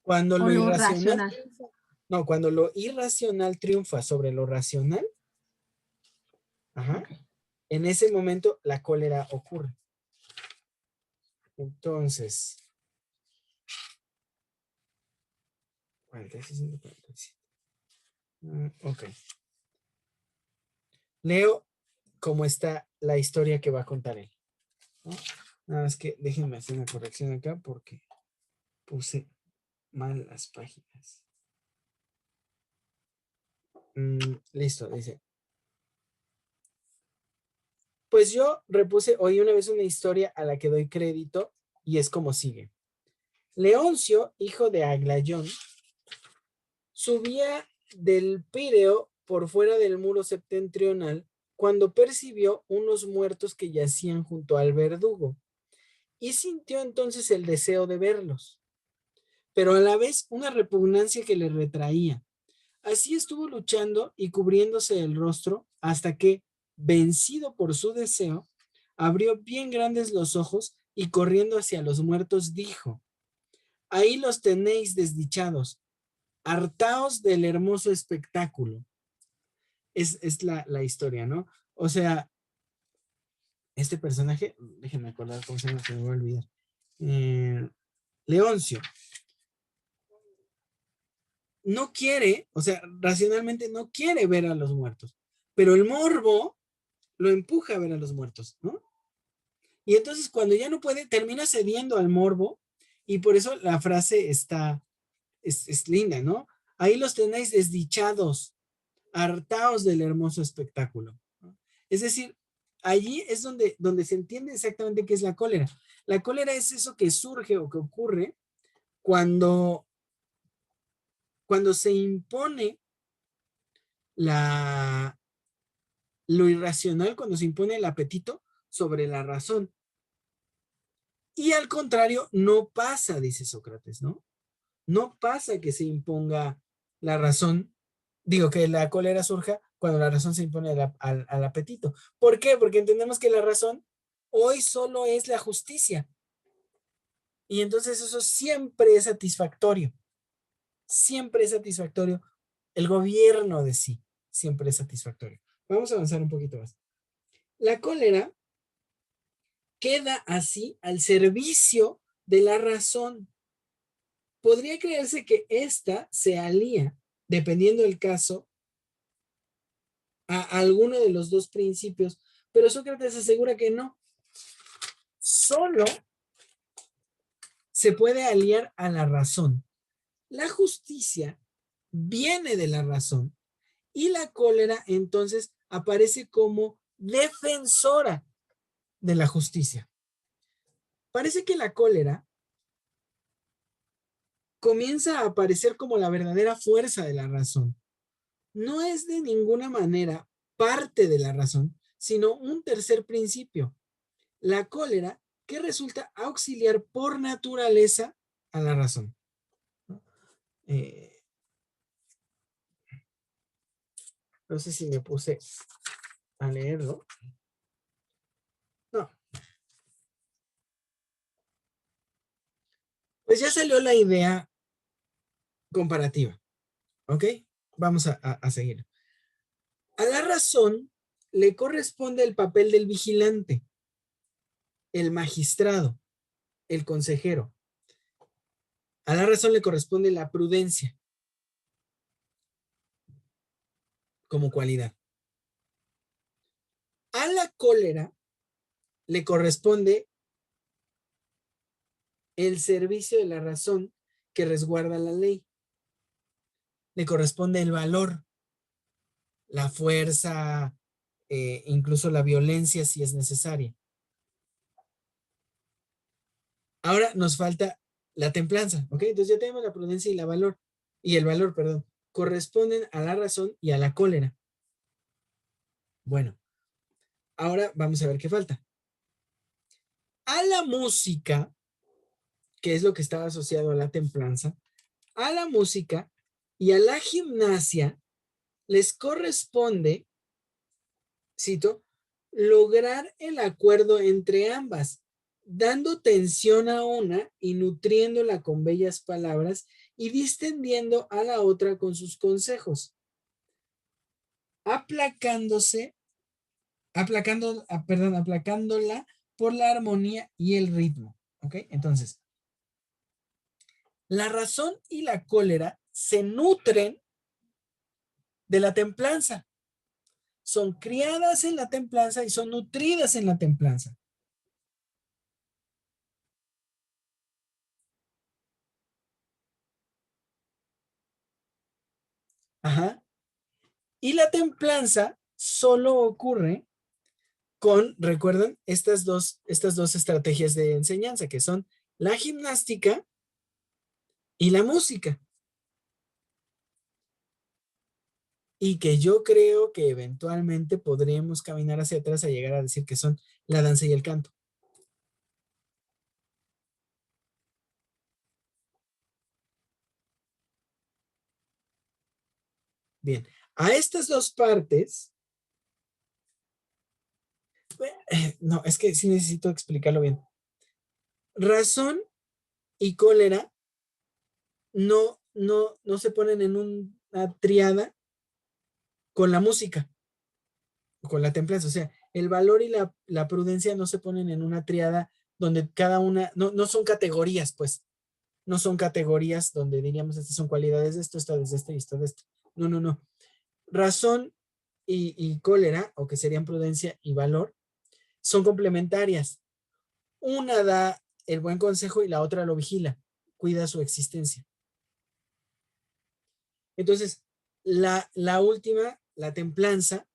Cuando ¿O lo lo irracional racional? triunfa, no, cuando lo irracional triunfa sobre lo racional, ajá, Ok. en ese momento la cólera ocurre. Entonces, 46, 47. Ok. Leo cómo está la historia que va a contar él, ¿no? Nada más que déjenme hacer una corrección acá porque puse mal las páginas. Listo, dice. Pues yo oí una vez una historia a la que doy crédito y es como sigue. Leoncio, hijo de Aglayón, subía del Pireo por fuera del muro septentrional cuando percibió unos muertos que yacían junto al verdugo y sintió entonces el deseo de verlos, pero a la vez una repugnancia que le retraía. Así estuvo luchando y cubriéndose el rostro hasta que, vencido por su deseo, abrió bien grandes los ojos y corriendo hacia los muertos dijo, ahí los tenéis desdichados, hartaos del hermoso espectáculo. Es la historia, ¿no? O sea, este personaje, déjenme acordar cómo se llama, se me va a olvidar. Leoncio, no quiere, o sea, racionalmente no quiere ver a los muertos, pero el morbo lo empuja a ver a los muertos, ¿no? Y entonces cuando ya no puede, termina cediendo al morbo y por eso la frase es linda, ¿no? Ahí los tenéis desdichados, hartaos del hermoso espectáculo, ¿no? Es decir, allí es donde se entiende exactamente qué es la cólera. La cólera es eso que surge o que ocurre cuando, cuando se impone lo irracional, cuando se impone el apetito sobre la razón. Y al contrario, no pasa, dice Sócrates, ¿no? No pasa que se imponga la razón, digo que la cólera surja cuando la razón se impone al apetito. ¿Por qué? Porque entendemos que la razón hoy solo es la justicia. Y entonces eso siempre es satisfactorio. Siempre es satisfactorio. El gobierno de sí siempre es satisfactorio. Vamos a avanzar un poquito más. La cólera queda así al servicio de la razón. Podría creerse que ésta se alía, dependiendo del caso, a alguno de los dos principios, pero Sócrates asegura que no. Solo se puede aliar a la razón. La justicia viene de la razón y la cólera entonces aparece como defensora de la justicia. Parece que la cólera comienza a aparecer como la verdadera fuerza de la razón. No es de ninguna manera parte de la razón, sino un tercer principio, la cólera, que resulta auxiliar por naturaleza a la razón. ¿No? No sé si me puse a leerlo. No. Pues ya salió la idea comparativa. ¿Ok? Vamos a seguir. A la razón le corresponde el papel del vigilante, el magistrado, el consejero. A la razón le corresponde la prudencia como cualidad. A la cólera le corresponde el servicio de la razón que resguarda la ley. Le corresponde el valor, la fuerza, incluso la violencia si es necesaria. Ahora nos falta la templanza, ¿ok? Entonces ya tenemos la prudencia y el valor, perdón, corresponden a la razón y a la cólera. Bueno, ahora vamos a ver qué falta. A la música, que es lo que estaba asociado a la templanza, a la música y a la gimnasia les corresponde, cito, lograr el acuerdo entre ambas, dando tensión a una y nutriéndola con bellas palabras y distendiendo a la otra con sus consejos, aplacándola por la armonía y el ritmo. ¿Ok? Entonces, la razón y la cólera se nutren de la templanza. Son criadas en la templanza y son nutridas en la templanza. Ajá. Y la templanza solo ocurre con, recuerdan, estas dos estrategias de enseñanza, que son la gimnástica y la música. Y que yo creo que eventualmente podríamos caminar hacia atrás a llegar a decir que son la danza y el canto. Bien, a estas dos partes, no, es que sí necesito explicarlo bien. Razón y cólera no se ponen en una triada con la música, con la templanza. O sea, el valor y la prudencia no se ponen en una triada donde cada una, no son categorías, pues. No son categorías donde diríamos, estas son cualidades de esto, esta de este y esto de esto. No, no, no. Razón y cólera, o que serían prudencia y valor, son complementarias. Una da el buen consejo y la otra lo vigila, cuida su existencia. Entonces, la última, la templanza,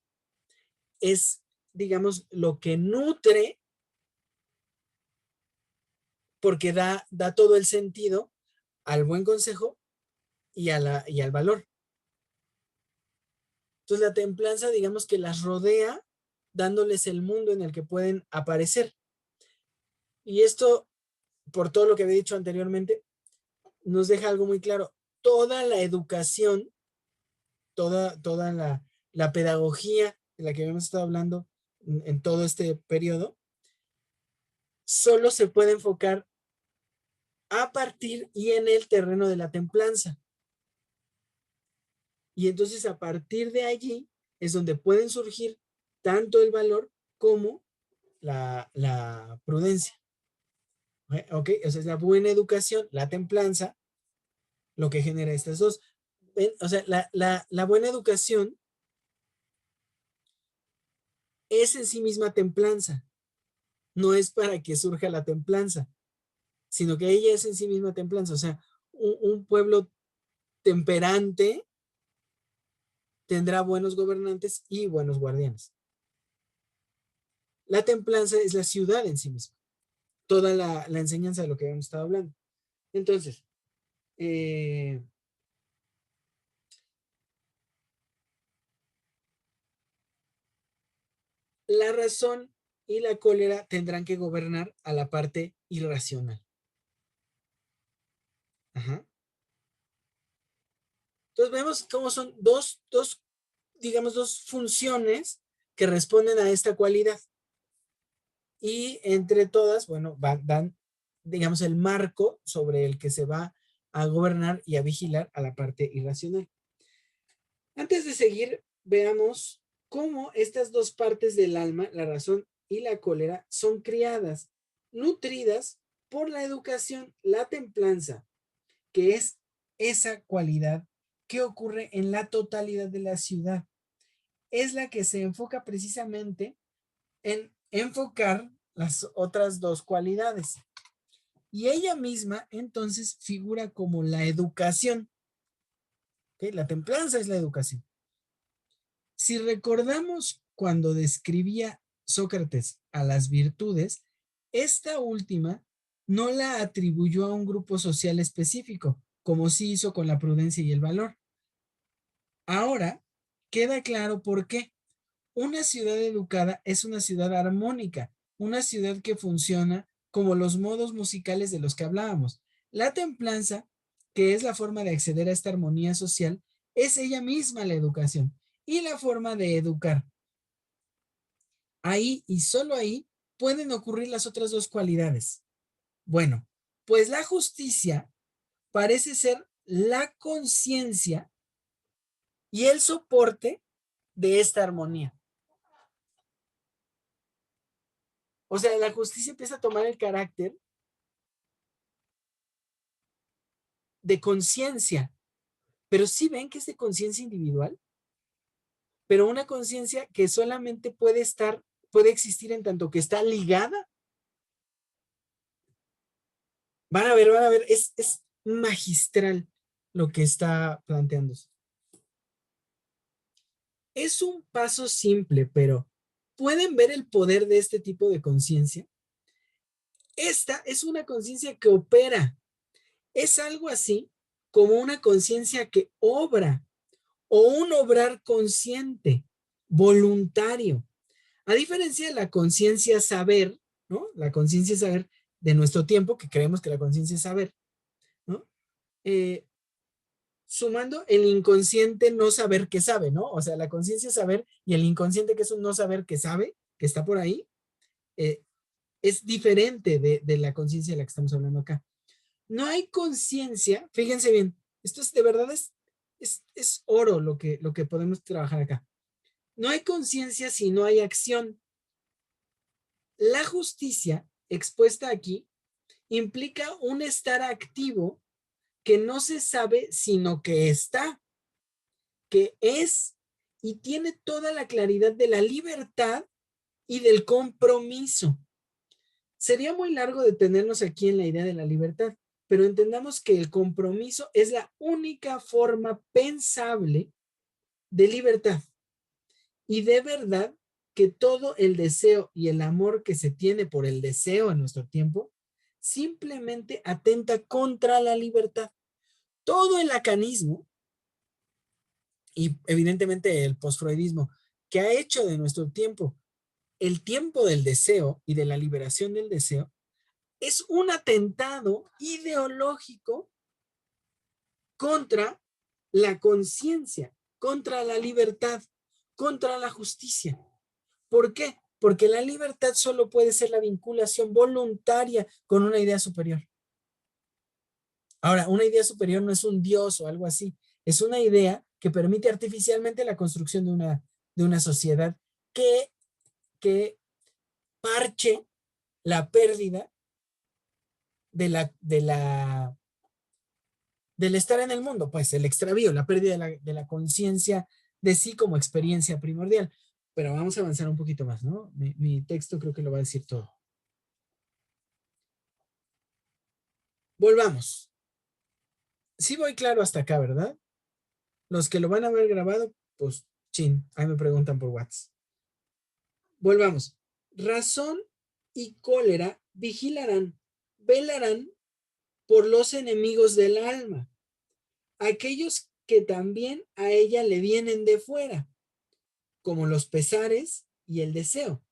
es digamos, lo que nutre, porque da todo el sentido al buen consejo y al valor. Entonces la templanza, digamos que las rodea, dándoles el mundo en el que pueden aparecer. Y esto, por todo lo que había dicho anteriormente, nos deja algo muy claro. Toda la educación, toda la pedagogía de la que habíamos estado hablando en todo este periodo, solo se puede enfocar a partir y en el terreno de la templanza. Y entonces a partir de allí es donde pueden surgir tanto el valor como la prudencia. ¿Ok? O sea, es la buena educación, la templanza, lo que genera estas dos. ¿Ven? O sea, la buena educación es en sí misma templanza. No es para que surja la templanza, sino que ella es en sí misma templanza. O sea, un pueblo temperante tendrá buenos gobernantes y buenos guardianes. La templanza es la ciudad en sí misma. Toda la enseñanza de lo que habíamos estado hablando. Entonces, la razón y la cólera tendrán que gobernar a la parte irracional. Ajá. Entonces vemos cómo son digamos, dos funciones que responden a esta cualidad. Y entre todas, bueno, dan, digamos, el marco sobre el que se va a gobernar y a vigilar a la parte irracional. Antes de seguir, veamos cómo estas dos partes del alma, la razón y la cólera, son criadas, nutridas por la educación, la templanza, que es esa cualidad que ocurre en la totalidad de la ciudad. Es la que se enfoca precisamente en enfocar las otras dos cualidades. Y ella misma entonces figura como la educación. ¿Okay? La templanza es la educación. Si recordamos cuando describía Sócrates a las virtudes, esta última no la atribuyó a un grupo social específico, como sí hizo con la prudencia y el valor. Ahora queda claro por qué. Una ciudad educada es una ciudad armónica, una ciudad que funciona como los modos musicales de los que hablábamos. La templanza, que es la forma de acceder a esta armonía social, es ella misma la educación y la forma de educar. Ahí y solo ahí pueden ocurrir las otras dos cualidades. Bueno, pues la justicia parece ser la conciencia y el soporte de esta armonía. O sea, la justicia empieza a tomar el carácter de conciencia, pero sí ven que es de conciencia individual, pero una conciencia que solamente puede existir en tanto que está ligada. Van a ver, es magistral lo que está planteándose. Es un paso simple, pero ¿pueden ver el poder de este tipo de conciencia? Esta es una conciencia que opera. Es algo así como una conciencia que obra o un obrar consciente, voluntario. A diferencia de la conciencia saber, ¿no? La conciencia saber de nuestro tiempo, que creemos que la conciencia es saber, ¿no? Sumando el inconsciente no saber que sabe, ¿no? O sea, la conciencia saber y el inconsciente que es un no saber que sabe, que está por ahí, eh, es diferente de la conciencia de la que estamos hablando acá. No hay conciencia, fíjense bien, esto es de verdad es oro lo que podemos trabajar acá. No hay conciencia si no hay acción. La justicia expuesta aquí implica un estar activo que no se sabe, sino que está, que es y tiene toda la claridad de la libertad y del compromiso. Sería muy largo detenernos aquí en la idea de la libertad, pero entendamos que el compromiso es la única forma pensable de libertad y de verdad que todo el deseo y el amor que se tiene por el deseo en nuestro tiempo simplemente atenta contra la libertad. Todo el lacanismo y evidentemente el postfreudismo que ha hecho de nuestro tiempo el tiempo del deseo y de la liberación del deseo es un atentado ideológico contra la conciencia, contra la libertad, contra la justicia. ¿Por qué? Porque la libertad solo puede ser la vinculación voluntaria con una idea superior. Ahora, una idea superior no es un dios o algo así, es una idea que permite artificialmente la construcción de una sociedad que parche la pérdida del estar en el mundo, pues el extravío, la pérdida de la conciencia de sí como experiencia primordial. Pero vamos a avanzar un poquito más, ¿no? Mi texto creo que lo va a decir todo. Volvamos. Sí voy claro hasta acá, ¿verdad? Los que lo van a ver grabado, pues, chin, ahí me preguntan por WhatsApp. Volvamos. Razón y cólera vigilarán, velarán por los enemigos del alma, aquellos que también a ella le vienen de fuera, como los pesares y el deseo.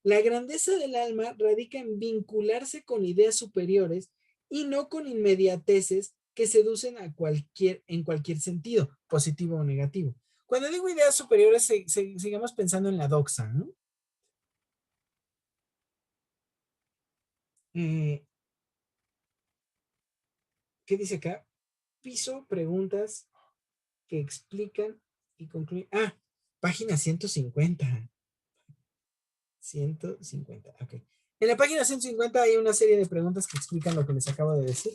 La grandeza del alma radica en vincularse con ideas superiores y no con inmediateces que seducen en cualquier sentido, positivo o negativo. Cuando digo ideas superiores, sigamos pensando en la doxa, ¿no? ¿Qué dice acá? Piso preguntas que explican y concluyen. Ah, página 150. 150, ok. En la página 150 hay una serie de preguntas que explican lo que les acabo de decir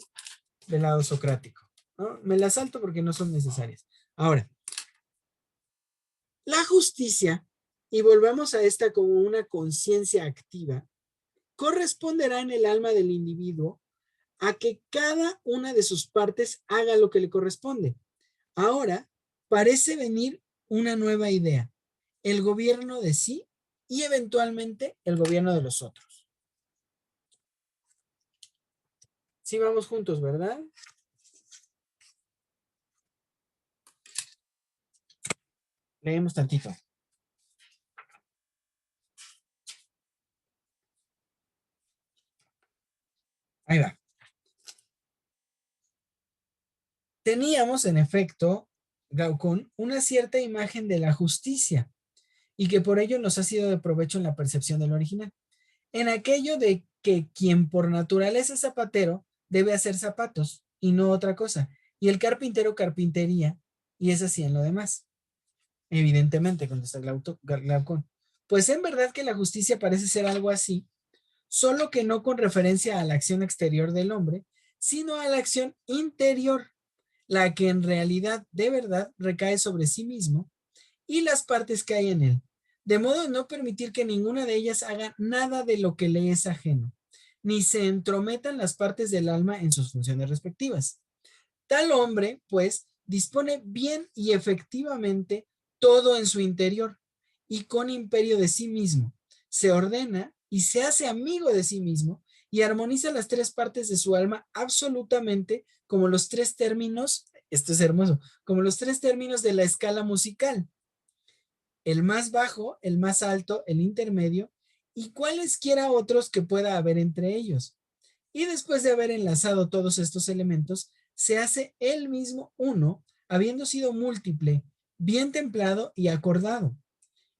del lado socrático, ¿no? Me las salto porque no son necesarias. Ahora, la justicia, y volvamos a esta como una conciencia activa, corresponderá en el alma del individuo a que cada una de sus partes haga lo que le corresponde. Ahora parece venir una nueva idea, el gobierno de sí y eventualmente el gobierno de los otros. Sí, vamos juntos, ¿verdad? Leemos tantito. Ahí va. Teníamos, en efecto, Glaucón, una cierta imagen de la justicia y que por ello nos ha sido de provecho en la percepción del original. En aquello de que quien por naturaleza es zapatero debe hacer zapatos y no otra cosa, y el carpintero carpintería, y es así en lo demás. Evidentemente, contesta Glaucón. Pues en verdad que la justicia parece ser algo así, solo que no con referencia a la acción exterior del hombre, sino a la acción interior, la que en realidad de verdad recae sobre sí mismo y las partes que hay en él, de modo de no permitir que ninguna de ellas haga nada de lo que le es ajeno, ni se entrometan las partes del alma en sus funciones respectivas. Tal hombre, pues, dispone bien y efectivamente todo en su interior y con imperio de sí mismo. Se ordena y se hace amigo de sí mismo y armoniza las tres partes de su alma absolutamente como los tres términos, esto es hermoso, como los tres términos de la escala musical. El más bajo, el más alto, el intermedio y cualesquiera otros que pueda haber entre ellos. Y después de haber enlazado todos estos elementos, se hace él mismo uno, habiendo sido múltiple, bien templado y acordado.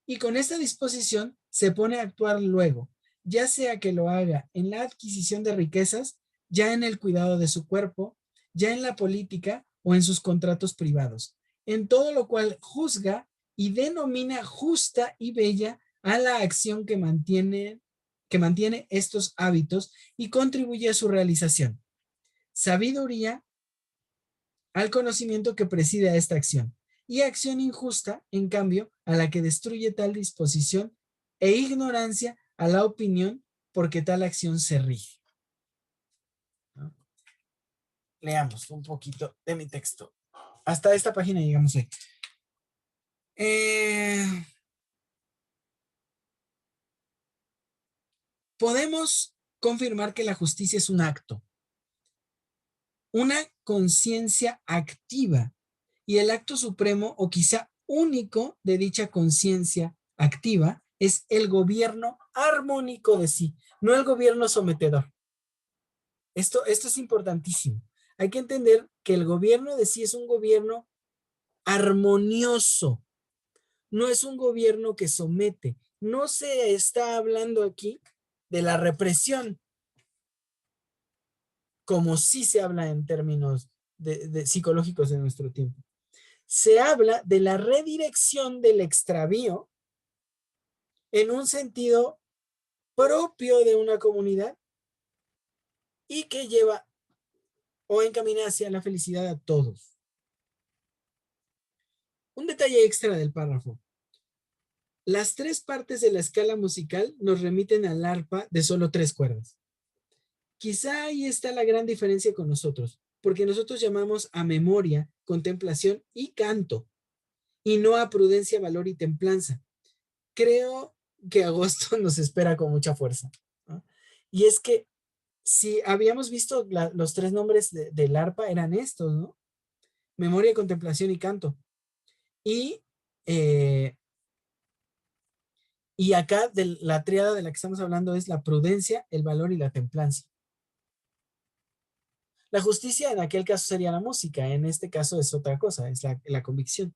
Y con esta disposición se pone a actuar luego, ya sea que lo haga en la adquisición de riquezas, ya en el cuidado de su cuerpo, ya en la política o en sus contratos privados, en todo lo cual juzga y denomina justa y bella a la acción que mantiene estos hábitos y contribuye a su realización. Sabiduría al conocimiento que preside a esta acción y acción injusta, en cambio, a la que destruye tal disposición e ignorancia a la opinión porque tal acción se rige. ¿No? Leamos un poquito de mi texto. Hasta esta página llegamos hoy. podemos confirmar que la justicia es un acto, una conciencia activa, y el acto supremo o quizá único de dicha conciencia activa es el gobierno armónico de sí, no el gobierno sometedor. Esto es importantísimo. Hay que entender que el gobierno de sí es un gobierno armonioso, no es un gobierno que somete. No se está hablando aquí de la represión, como sí se habla en términos psicológicos de nuestro tiempo. Se habla de la redirección del extravío en un sentido propio de una comunidad y que lleva o encamina hacia la felicidad a todos. Un detalle extra del párrafo. Las 3 partes de la escala musical nos remiten al arpa de solo 3 cuerdas. Quizá ahí está la gran diferencia con nosotros, porque nosotros llamamos a memoria, contemplación y canto, y no a prudencia, valor y templanza. Creo que agosto nos espera con mucha fuerza, ¿no? Y es que si habíamos visto los 3 nombres del arpa eran estos, ¿no? Memoria, contemplación y canto. Y, eh, y acá la tríada de la que estamos hablando es la prudencia, el valor y la templanza. La justicia en aquel caso sería la música, en este caso es otra cosa, es la convicción.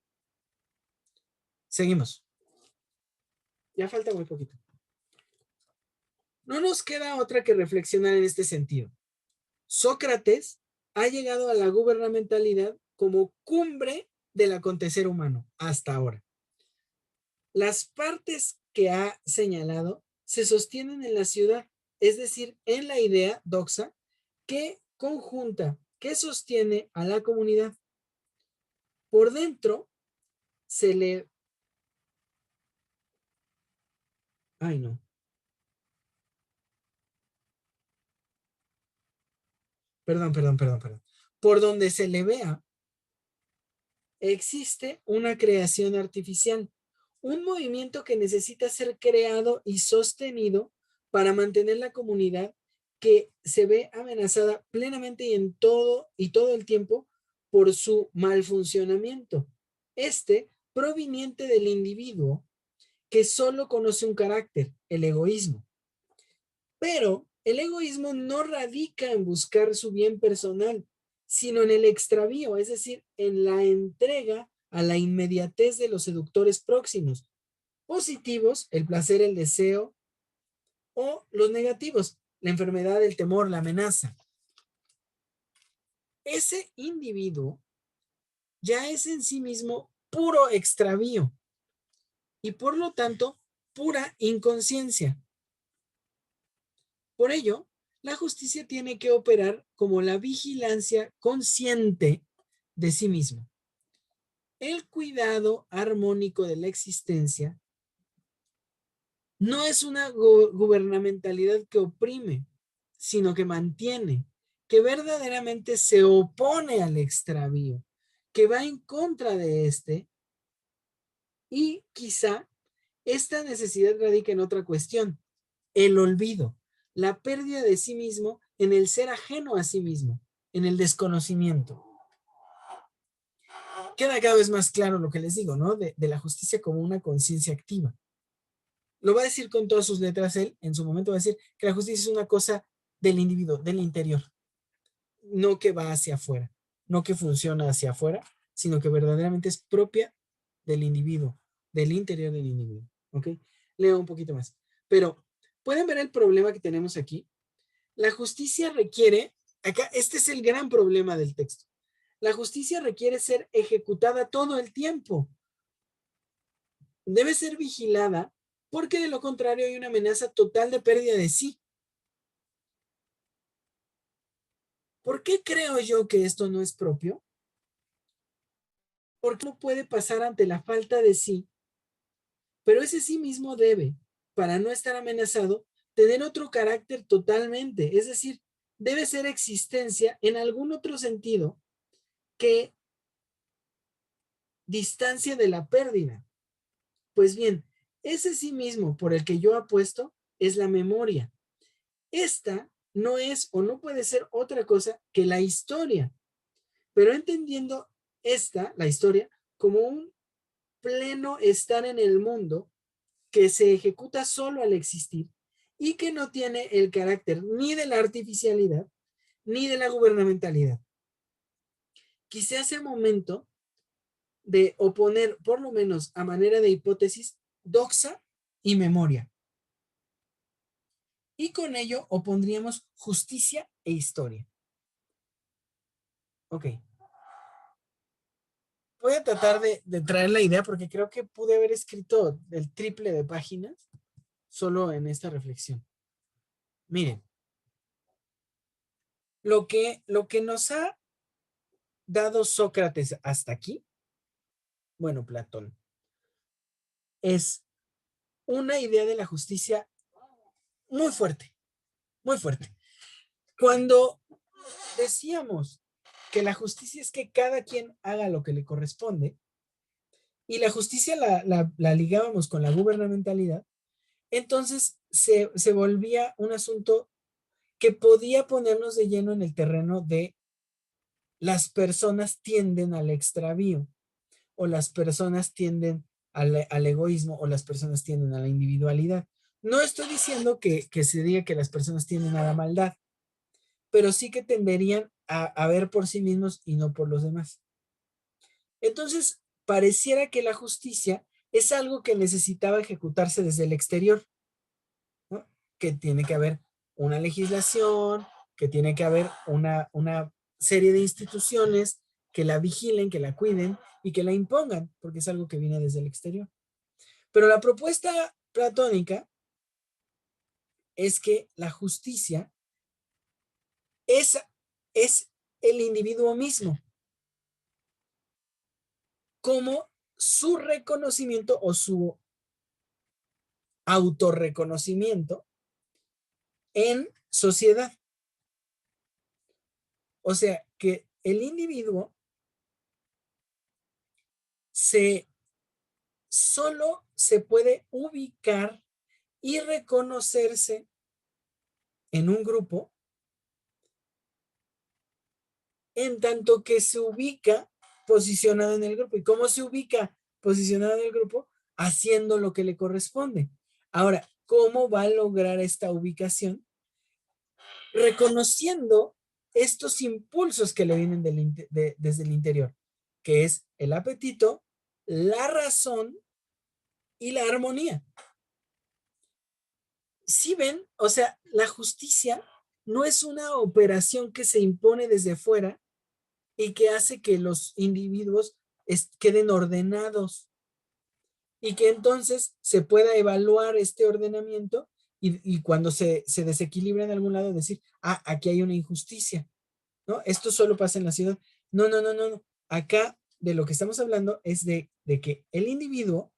Seguimos. Ya falta muy poquito. No nos queda otra que reflexionar en este sentido. Sócrates ha llegado a la gubernamentalidad como cumbre del acontecer humano hasta ahora. Las partes que ha señalado se sostienen en la ciudad, es decir, en la idea doxa que conjunta, que sostiene a la comunidad. Por dentro se le... Ay, no. Perdón. Por donde se le vea, existe una creación artificial, un movimiento que necesita ser creado y sostenido para mantener la comunidad que se ve amenazada plenamente y todo el tiempo por su mal funcionamiento. Proveniente del individuo que solo conoce un carácter, el egoísmo. Pero el egoísmo no radica en buscar su bien personal, sino en el extravío, es decir, en la entrega a la inmediatez de los seductores próximos. Positivos, el placer, el deseo, o los negativos, la enfermedad, el temor, la amenaza. Ese individuo ya es en sí mismo puro extravío y por lo tanto pura inconsciencia. Por ello, la justicia tiene que operar como la vigilancia consciente de sí mismo. El cuidado armónico de la existencia no es una gubernamentalidad que oprime, sino que mantiene, que verdaderamente se opone al extravío, que va en contra de este, y quizá esta necesidad radica en otra cuestión, el olvido, la pérdida de sí mismo en el ser ajeno a sí mismo, en el desconocimiento. Queda cada vez más claro lo que les digo, ¿no? De la justicia como una conciencia activa. Lo va a decir con todas sus letras él, en su momento va a decir que la justicia es una cosa del individuo, del interior, no que va hacia afuera, no que funciona hacia afuera, sino que verdaderamente es propia del individuo, del interior del individuo, ¿ok? Leo un poquito más. Pero, ¿pueden ver el problema que tenemos aquí? La justicia requiere, acá, este es el gran problema del texto. La justicia requiere ser ejecutada todo el tiempo. Debe ser vigilada porque de lo contrario hay una amenaza total de pérdida de sí. ¿Por qué creo yo que esto no es propio? Porque no puede pasar ante la falta de sí, pero ese sí mismo debe, para no estar amenazado, tener otro carácter totalmente, es decir, debe ser existencia en algún otro sentido que distancia de la pérdida. Pues bien, ese sí mismo por el que yo apuesto es la memoria. esta no es o no puede ser otra cosa que la historia, pero entendiendo la historia, como un pleno estar en el mundo que se ejecuta solo al existir y que no tiene el carácter ni de la artificialidad ni de la gubernamentalidad. Quizá sea momento de oponer, por lo menos a manera de hipótesis, doxa y memoria. Y con ello opondríamos justicia e historia. Ok. Voy a tratar de traer la idea porque creo que pude haber escrito el triple de páginas solo en esta reflexión. Miren, lo que nos ha dado Sócrates hasta aquí, bueno, Platón, es una idea de la justicia muy fuerte, muy fuerte. Cuando decíamos que la justicia es que cada quien haga lo que le corresponde, y la justicia la ligábamos con la gubernamentalidad, entonces se volvía un asunto que podía ponernos de lleno en el terreno de las personas tienden al extravío, o las personas tienden al egoísmo, o las personas tienden a la individualidad. No estoy diciendo que se diga que las personas tienden a la maldad, pero sí que tenderían a ver por sí mismos y no por los demás. Entonces, pareciera que la justicia es algo que necesitaba ejecutarse desde el exterior, ¿no? Que tiene que haber una legislación, que tiene que haber una serie de instituciones que la vigilen, que la cuiden y que la impongan, porque es algo que viene desde el exterior. Pero la propuesta platónica es que la justicia es, es el individuo mismo, como su reconocimiento o su autorreconocimiento en sociedad. O sea, que el individuo solo se puede ubicar y reconocerse en un grupo en tanto que se ubica posicionado en el grupo. ¿Y cómo se ubica posicionado en el grupo? Haciendo lo que le corresponde. Ahora, ¿cómo va a lograr esta ubicación? Reconociendo estos impulsos que le vienen desde el interior, que es el apetito, la razón y la armonía. ¿Sí ven? O sea, la justicia no es una operación que se impone desde fuera y que hace que los individuos queden ordenados y que entonces se pueda evaluar este ordenamiento y cuando se desequilibra en algún lado decir, aquí hay una injusticia, ¿no? Esto solo pasa en la ciudad. No, no, no, no, no. Acá de lo que estamos hablando es de que el individuo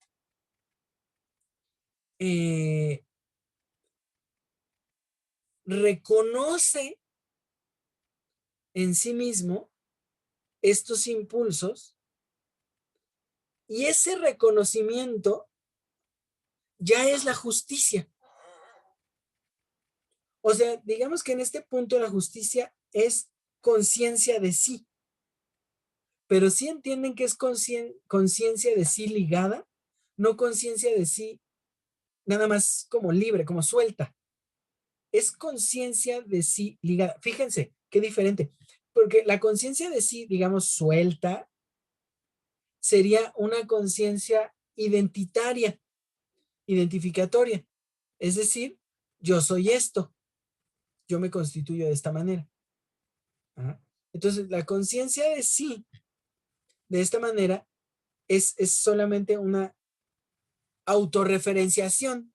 reconoce en sí mismo estos impulsos y ese reconocimiento ya es la justicia. O sea, digamos que en este punto la justicia es conciencia de sí, pero sí entienden que es conciencia de sí ligada, no conciencia de sí nada más como libre, como suelta. Es conciencia de sí ligada. Fíjense, qué diferente, porque la conciencia de sí, digamos, suelta, sería una conciencia identitaria, identificatoria. Es decir, yo soy esto, yo me constituyo de esta manera. Ajá. Entonces, la conciencia de sí, de esta manera, es solamente una autorreferenciación.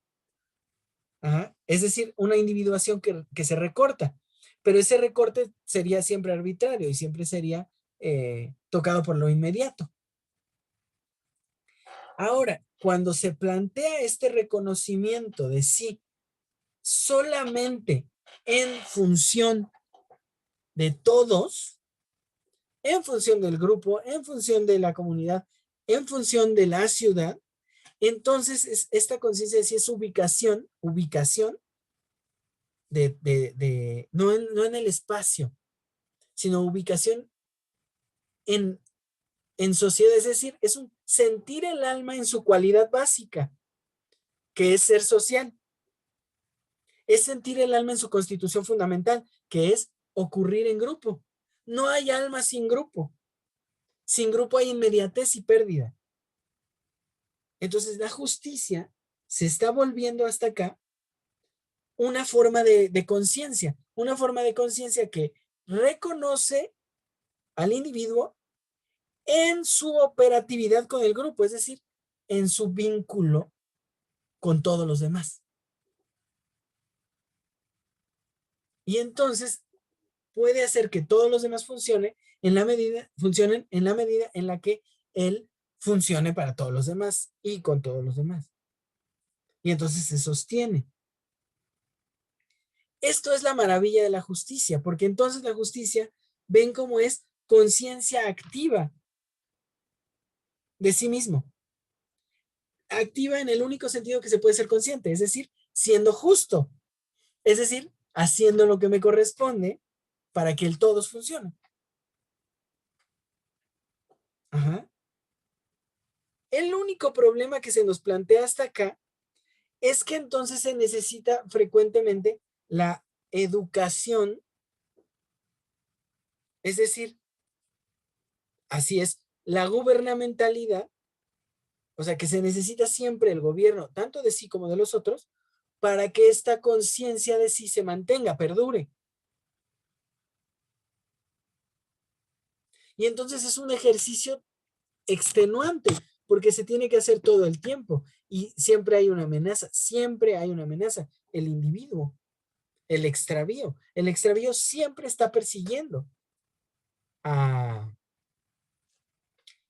Ajá. Es decir, una individuación que se recorta, pero ese recorte sería siempre arbitrario y siempre sería tocado por lo inmediato. Ahora, cuando se plantea este reconocimiento de sí solamente en función de todos, en función del grupo, en función de la comunidad, en función de la ciudad, entonces esta conciencia de sí es ubicación, no en el espacio, sino ubicación en sociedad, es decir, es un sentir el alma en su cualidad básica, que es ser social. Es sentir el alma en su constitución fundamental, que es ocurrir en grupo. No hay alma sin grupo. Sin grupo hay inmediatez y pérdida. Entonces la justicia se está volviendo hasta acá una forma de conciencia, una forma de conciencia que reconoce al individuo en su operatividad con el grupo, es decir, en su vínculo con todos los demás. Y entonces puede hacer que todos los demás funcionen en la medida en la que él funcione para todos los demás y con todos los demás. Y entonces se sostiene. Esto es la maravilla de la justicia, porque entonces la justicia ven cómo es conciencia activa de sí mismo. Activa en el único sentido que se puede ser consciente, es decir, siendo justo, es decir, haciendo lo que me corresponde para que el todos funcione. Ajá. El único problema que se nos plantea hasta acá es que entonces se necesita frecuentemente la educación, es decir, así es, la gubernamentalidad, o sea que se necesita siempre el gobierno, tanto de sí como de los otros, para que esta conciencia de sí se mantenga, perdure. Y entonces es un ejercicio extenuante, porque se tiene que hacer todo el tiempo y siempre hay una amenaza, el individuo, el extravío. El extravío siempre está persiguiendo a,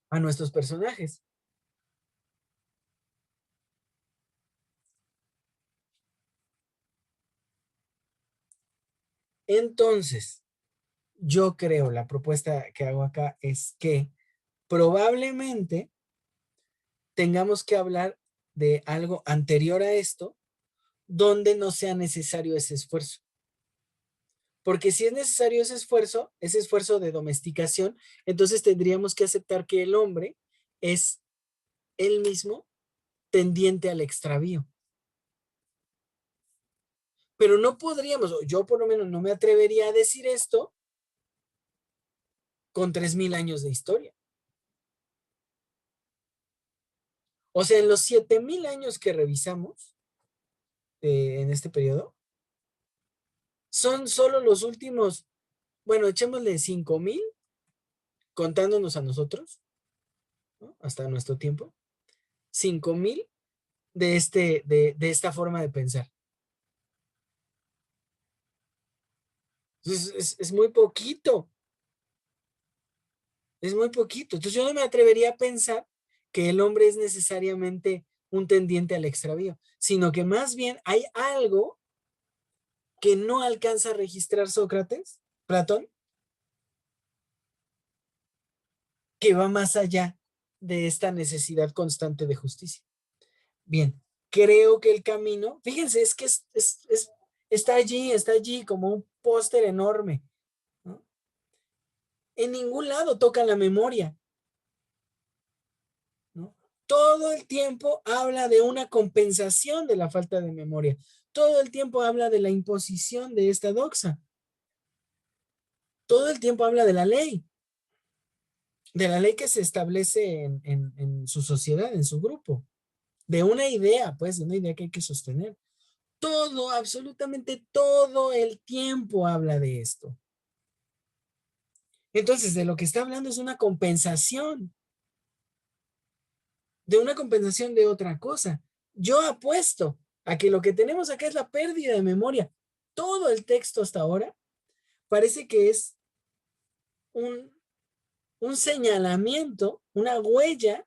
a nuestros personajes. Entonces, yo creo, la propuesta que hago acá es que probablemente tengamos que hablar de algo anterior a esto, donde no sea necesario ese esfuerzo. Porque si es necesario ese esfuerzo de domesticación, entonces tendríamos que aceptar que el hombre es él mismo tendiente al extravío. Pero no podríamos, yo por lo menos no me atrevería a decir esto con 3000 años de historia. O sea, en los 7000 años que revisamos en este periodo, son solo los últimos, bueno, echémosle 5000 contándonos a nosotros, ¿no? Hasta nuestro tiempo, 5000 de esta forma de pensar. Entonces, es muy poquito, es muy poquito. Entonces yo no me atrevería a pensar que el hombre es necesariamente un tendiente al extravío, sino que más bien hay algo que no alcanza a registrar Sócrates, Platón, que va más allá de esta necesidad constante de justicia. Bien, creo que el camino, fíjense, es que está allí como un póster enorme, ¿no? En ningún lado toca la memoria, ¿no? Todo el tiempo habla de una compensación de la falta de memoria. Todo el tiempo habla de la imposición de esta doxa. Todo el tiempo habla de la ley que se establece en su sociedad, en su grupo, de una idea, pues, de una idea que hay que sostener. Todo, absolutamente todo el tiempo habla de esto. Entonces, de lo que está hablando es de una compensación de otra cosa. Yo apuesto a que lo que tenemos acá es la pérdida de memoria. Todo el texto hasta ahora parece que es un, un señalamiento, una huella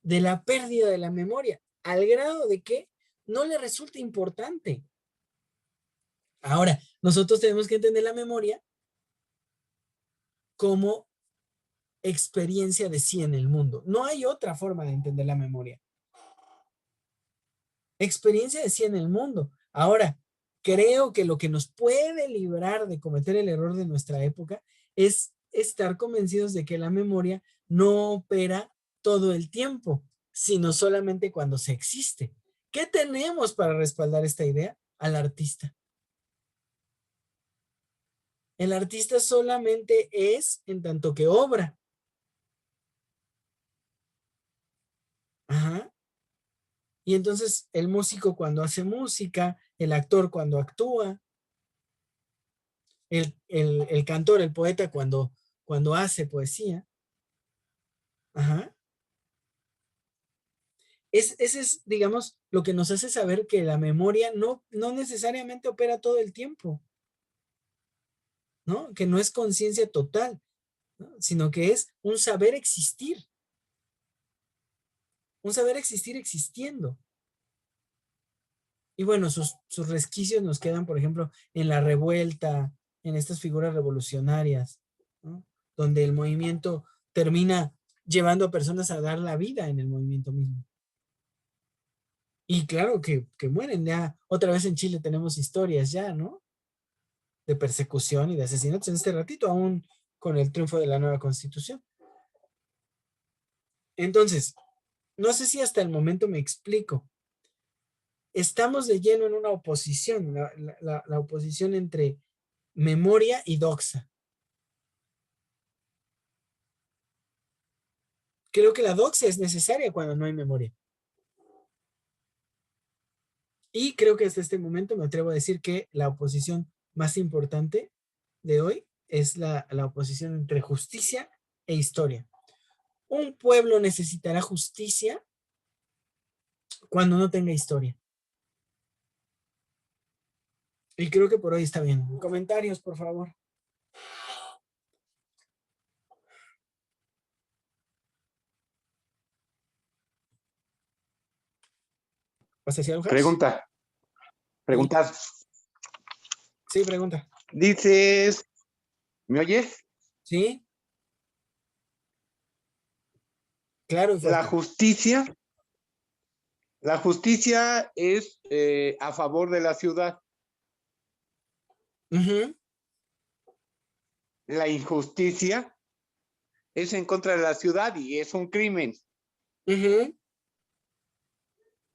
de la pérdida de la memoria, al grado de que no le resulta importante. Ahora, nosotros tenemos que entender la memoria como experiencia de sí en el mundo. No hay otra forma de entender la memoria. Experiencia de sí en el mundo. Ahora, creo que lo que nos puede librar de cometer el error de nuestra época es estar convencidos de que la memoria no opera todo el tiempo, sino solamente cuando se existe. ¿Qué tenemos para respaldar esta idea? Al artista. El artista solamente es en tanto que obra. Ajá. Y entonces el músico cuando hace música, el actor cuando actúa, el cantor, el poeta cuando hace poesía. Ajá. Ese es, digamos, lo que nos hace saber que la memoria no necesariamente opera todo el tiempo, ¿no? Que no es conciencia total, ¿no? Sino que es un saber existir existiendo. Y bueno, sus resquicios nos quedan, por ejemplo, en la revuelta, en estas figuras revolucionarias, ¿no? Donde el movimiento termina llevando a personas a dar la vida en el movimiento mismo. Y claro que mueren. Ya otra vez en Chile tenemos historias ya, ¿no? De persecución y de asesinatos en este ratito, aún con el triunfo de la nueva constitución. Entonces, no sé si hasta el momento me explico. Estamos de lleno en una oposición, la oposición entre memoria y doxa. Creo que la doxa es necesaria cuando no hay memoria. Y creo que hasta este momento me atrevo a decir que la oposición más importante de hoy es la oposición entre justicia e historia. Un pueblo necesitará justicia cuando no tenga historia. Y creo que por hoy está bien. Comentarios, por favor. ¿Vas a decir algo, Has? Preguntas. Sí, pregunta. Dices, ¿me oyes? Sí. Claro y fuerte. La justicia es a favor de la ciudad. Uh-huh. La injusticia es en contra de la ciudad y es un crimen. Uh-huh.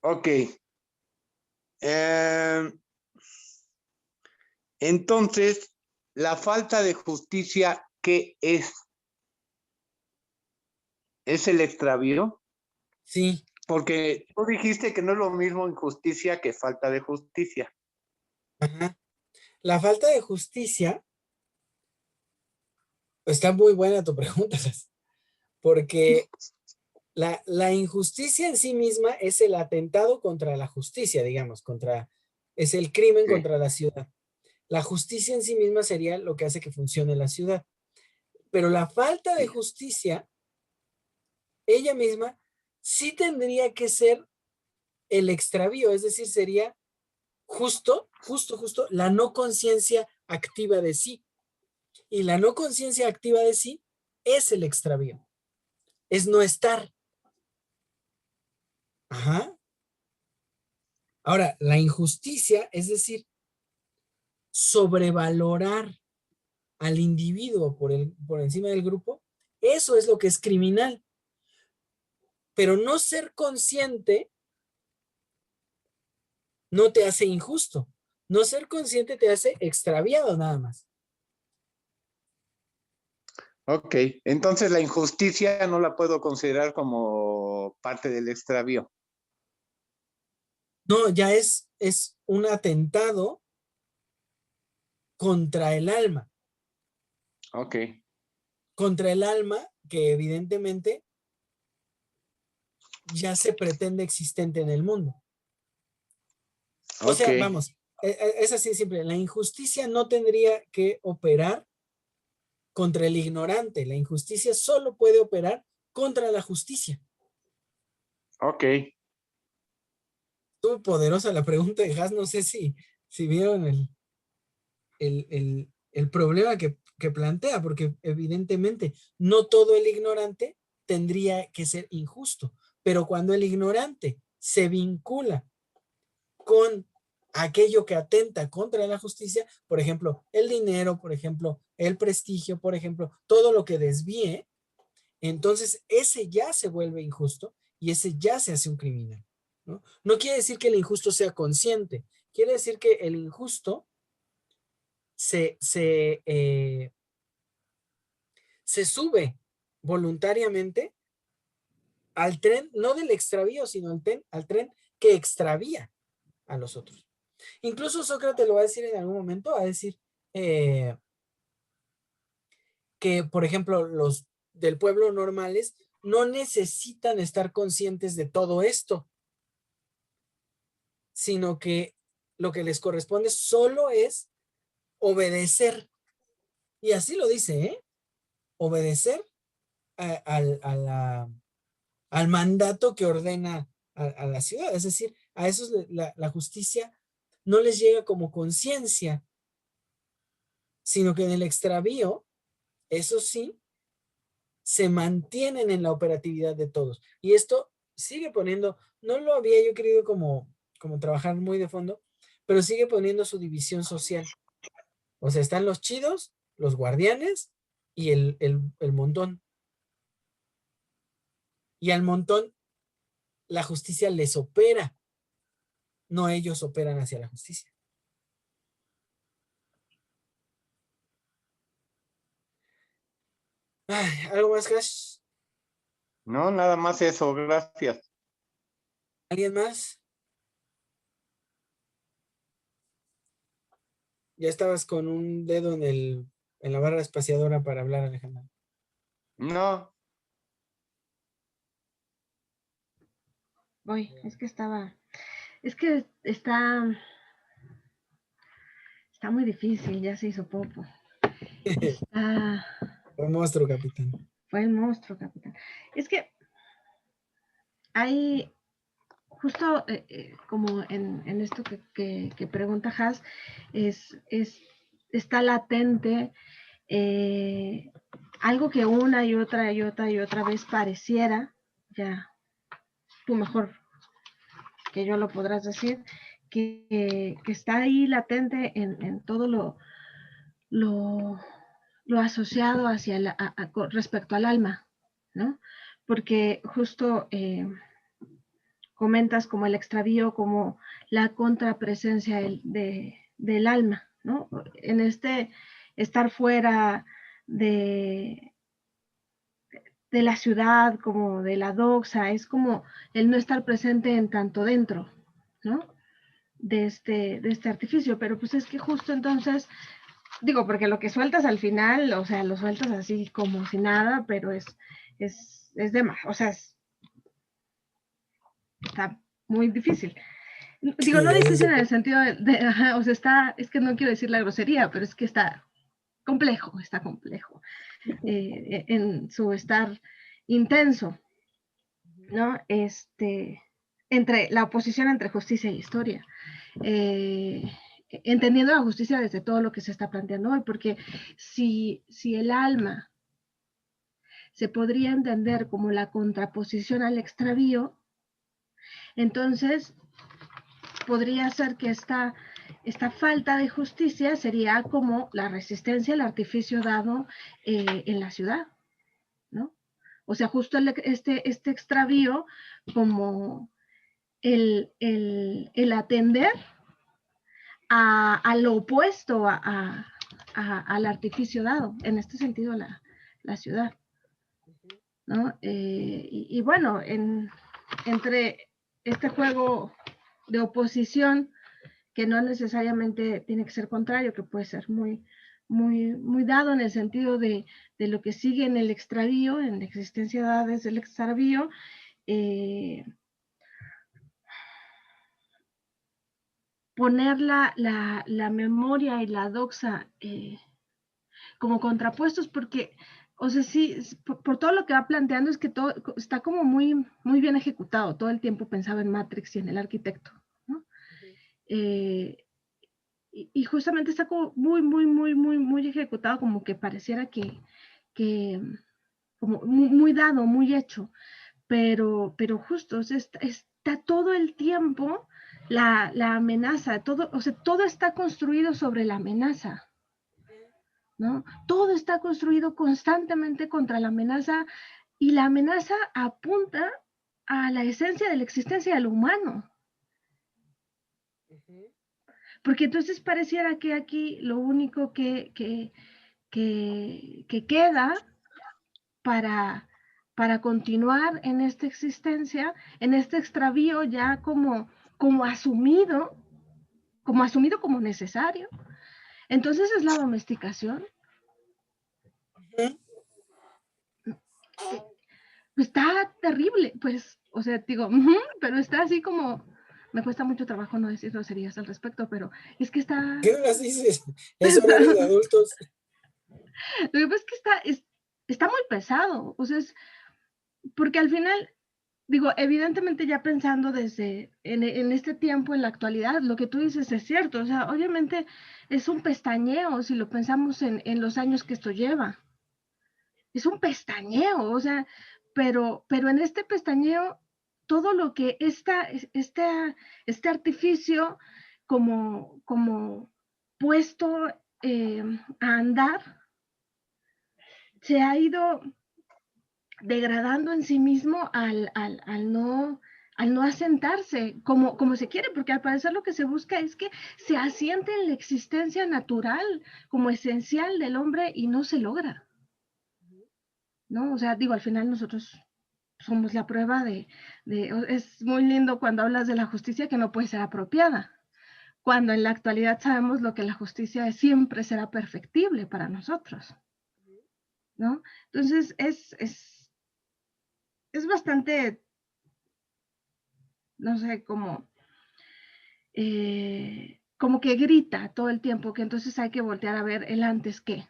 Ok. Entonces, la falta de justicia, ¿qué es? ¿Es el extravío? Sí. Porque tú dijiste que no es lo mismo injusticia que falta de justicia. Ajá. La falta de justicia, está muy buena tu pregunta, porque la injusticia en sí misma es el atentado contra la justicia, digamos, es el crimen Sí. contra la ciudad. La justicia en sí misma sería lo que hace que funcione la ciudad. Pero la falta de justicia, ella misma, sí tendría que ser el extravío, es decir, sería justo, la no conciencia activa de sí. Y la no conciencia activa de sí es el extravío. Es no estar. Ajá. Ahora, la injusticia, es decir, sobrevalorar al individuo por encima del grupo, eso es lo que es criminal. Pero no ser consciente no te hace injusto. No ser consciente te hace extraviado nada más. Ok, entonces la injusticia no la puedo considerar como parte del extravío. No, ya es un atentado contra el alma. Ok. Contra el alma que evidentemente ya se pretende existente en el mundo. O sea, Ok. vamos, es así de simple. La injusticia no tendría que operar contra el ignorante. La injusticia solo puede operar contra la justicia. Ok. Estuvo poderosa la pregunta de Haas. No sé si vieron el problema que plantea, porque evidentemente no todo el ignorante tendría que ser injusto, pero cuando el ignorante se vincula con aquello que atenta contra la justicia, por ejemplo, el dinero, por ejemplo, el prestigio, por ejemplo, todo lo que desvíe, entonces ese ya se vuelve injusto y ese ya se hace un criminal, ¿no? No quiere decir que el injusto sea consciente, quiere decir que el injusto se sube voluntariamente al tren, no del extravío, sino al tren que extravía a los otros. Incluso Sócrates lo va a decir en algún momento, va a decir que, por ejemplo, los del pueblo normales no necesitan estar conscientes de todo esto, sino que lo que les corresponde solo es obedecer. Y así lo dice, ¿eh? Obedecer al mandato que ordena a la ciudad. Es decir, a esos la justicia no les llega como conciencia, sino que en el extravío, eso sí, se mantienen en la operatividad de todos. Y esto sigue poniendo, no lo había yo querido como trabajar muy de fondo, pero sigue poniendo su división social. O sea, están los chidos, los guardianes y el montón. Y al montón la justicia les opera, no ellos operan hacia la justicia. Ay, ¿algo más, Hash? No, nada más eso, gracias. ¿Alguien más? Ya estabas con un dedo en la barra espaciadora para hablar, Alejandra. No, Voy, es que está muy difícil, ya se hizo popo. Fue monstruo, capitán. Fue el monstruo, capitán. Es que hay, justo como en esto que pregunta Has, está latente algo que una y otra y otra y otra vez pareciera, ya tú mejor que yo lo podrás decir, que está ahí latente en todo lo asociado hacia respecto al alma, ¿no? Porque justo comentas como el extravío, como la contrapresencia del alma, ¿no? En este estar fuera de la ciudad, como de la doxa, es como el no estar presente en tanto dentro, ¿no? De este artificio, pero pues es que justo entonces, digo, porque lo que sueltas al final, o sea, lo sueltas así como si nada, pero es de más, o sea, está muy difícil. Digo, no difícil en el sentido o sea, es que no quiero decir la grosería, pero es que está complejo en su estar intenso, ¿no? Entre la oposición entre justicia y historia. Entendiendo la justicia desde todo lo que se está planteando hoy, porque si el alma se podría entender como la contraposición al extravío, entonces podría ser que esta falta de justicia sería como la resistencia al artificio dado en la ciudad, ¿no? O sea, justo este extravío como el atender a lo opuesto al artificio dado, en este sentido la ciudad, ¿no? Y bueno, entre este juego de oposición, que no necesariamente tiene que ser contrario, que puede ser muy, muy, muy dado en el sentido de lo que sigue en el extravío, en la existencia dada desde el extravío, poner la memoria y la doxa como contrapuestos, porque, o sea, sí, por todo lo que va planteando es que todo está como muy, muy bien ejecutado. Todo el tiempo pensaba en Matrix y en el arquitecto, ¿no? Y justamente está como muy, muy, muy, muy, muy ejecutado, como que pareciera que como muy dado, muy hecho, pero justo, o sea, está todo el tiempo la amenaza, todo, o sea, todo está construido sobre la amenaza, ¿no? Todo está construido constantemente contra la amenaza y la amenaza apunta a la esencia de la existencia del humano. Porque entonces pareciera que aquí lo único que queda para continuar en esta existencia, en este extravío ya como asumido como necesario. Entonces es la domesticación. Está terrible, pues, o sea, digo, pero está así como, me cuesta mucho trabajo no decir groserías al respecto, pero es que está... ¿Qué no las dices? Es horario de adultos. Lo que pasa es que está muy pesado, o sea, porque al final, digo, evidentemente ya pensando desde en este tiempo, en la actualidad, lo que tú dices es cierto, o sea, obviamente es un pestañeo si lo pensamos en los años que esto lleva. Es un pestañeo, o sea, pero en este pestañeo, todo lo que este artificio como puesto a andar, se ha ido degradando en sí mismo al no asentarse como se quiere, porque al parecer lo que se busca es que se asiente en la existencia natural como esencial del hombre y no se logra, ¿no? O sea, digo, al final nosotros somos la prueba es muy lindo cuando hablas de la justicia que no puede ser apropiada, cuando en la actualidad sabemos lo que la justicia siempre será perfectible para nosotros, ¿no? Entonces es bastante, no sé, como que grita todo el tiempo, que entonces hay que voltear a ver el antes que.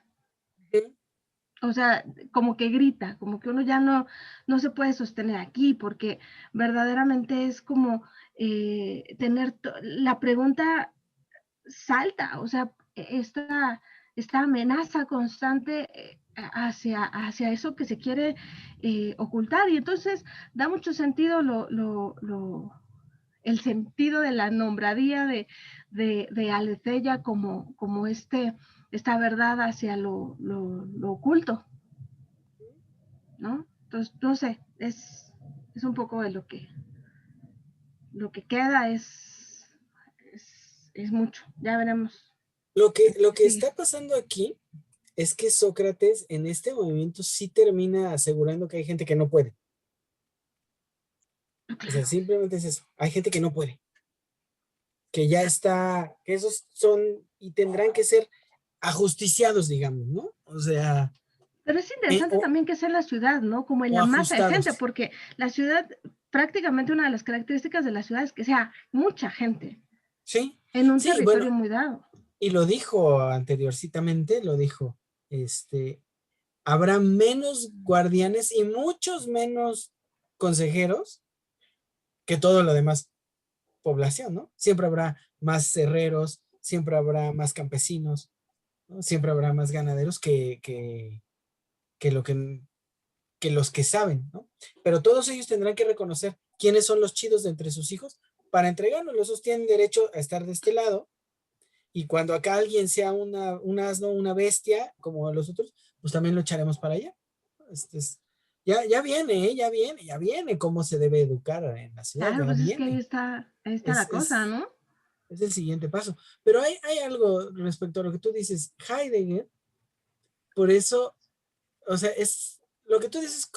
O sea, como que grita, como que uno ya no se puede sostener aquí, porque verdaderamente es como la pregunta salta, o sea, esta amenaza constante hacia eso que se quiere ocultar. Y entonces da mucho sentido el sentido de la nombradía de Aletheia como esta verdad hacia lo oculto, ¿no? Entonces, no sé, es un poco de lo que queda es mucho, ya veremos. Lo que Sí. está pasando aquí es que Sócrates en este movimiento sí termina asegurando que hay gente que no puede. O sea, simplemente es eso. Hay gente que no puede. Que ya está, que esos son y tendrán que ser ajusticiados, digamos, ¿no? O sea, Pero es interesante también que sea en la ciudad, ¿no? Como en o la masa de gente, ajustados. porque la ciudad, prácticamente una de las características de la ciudad es que sea mucha gente Sí, en un sí, bueno, territorio muy dado. y lo dijo anteriorcitamente, lo dijo, habrá menos guardianes y muchos menos consejeros que todo lo demás población, ¿no? Siempre habrá más herreros, siempre habrá más campesinos, ¿no? Siempre habrá más ganaderos que lo que los que saben, ¿no? Pero todos ellos tendrán que reconocer quiénes son los chidos de entre sus hijos para entregarnos. Esos tienen derecho a estar de este lado y cuando acá alguien sea un asno, una bestia, como los otros, pues también lo echaremos para allá. Ya viene, ya viene cómo se debe educar en la ciudad, Claro, ya pues es que viene. ahí está Es, la cosa, es, ¿no? es el siguiente paso. Pero hay algo respecto a lo que tú dices, Heidegger, por eso, o sea, es lo que tú dices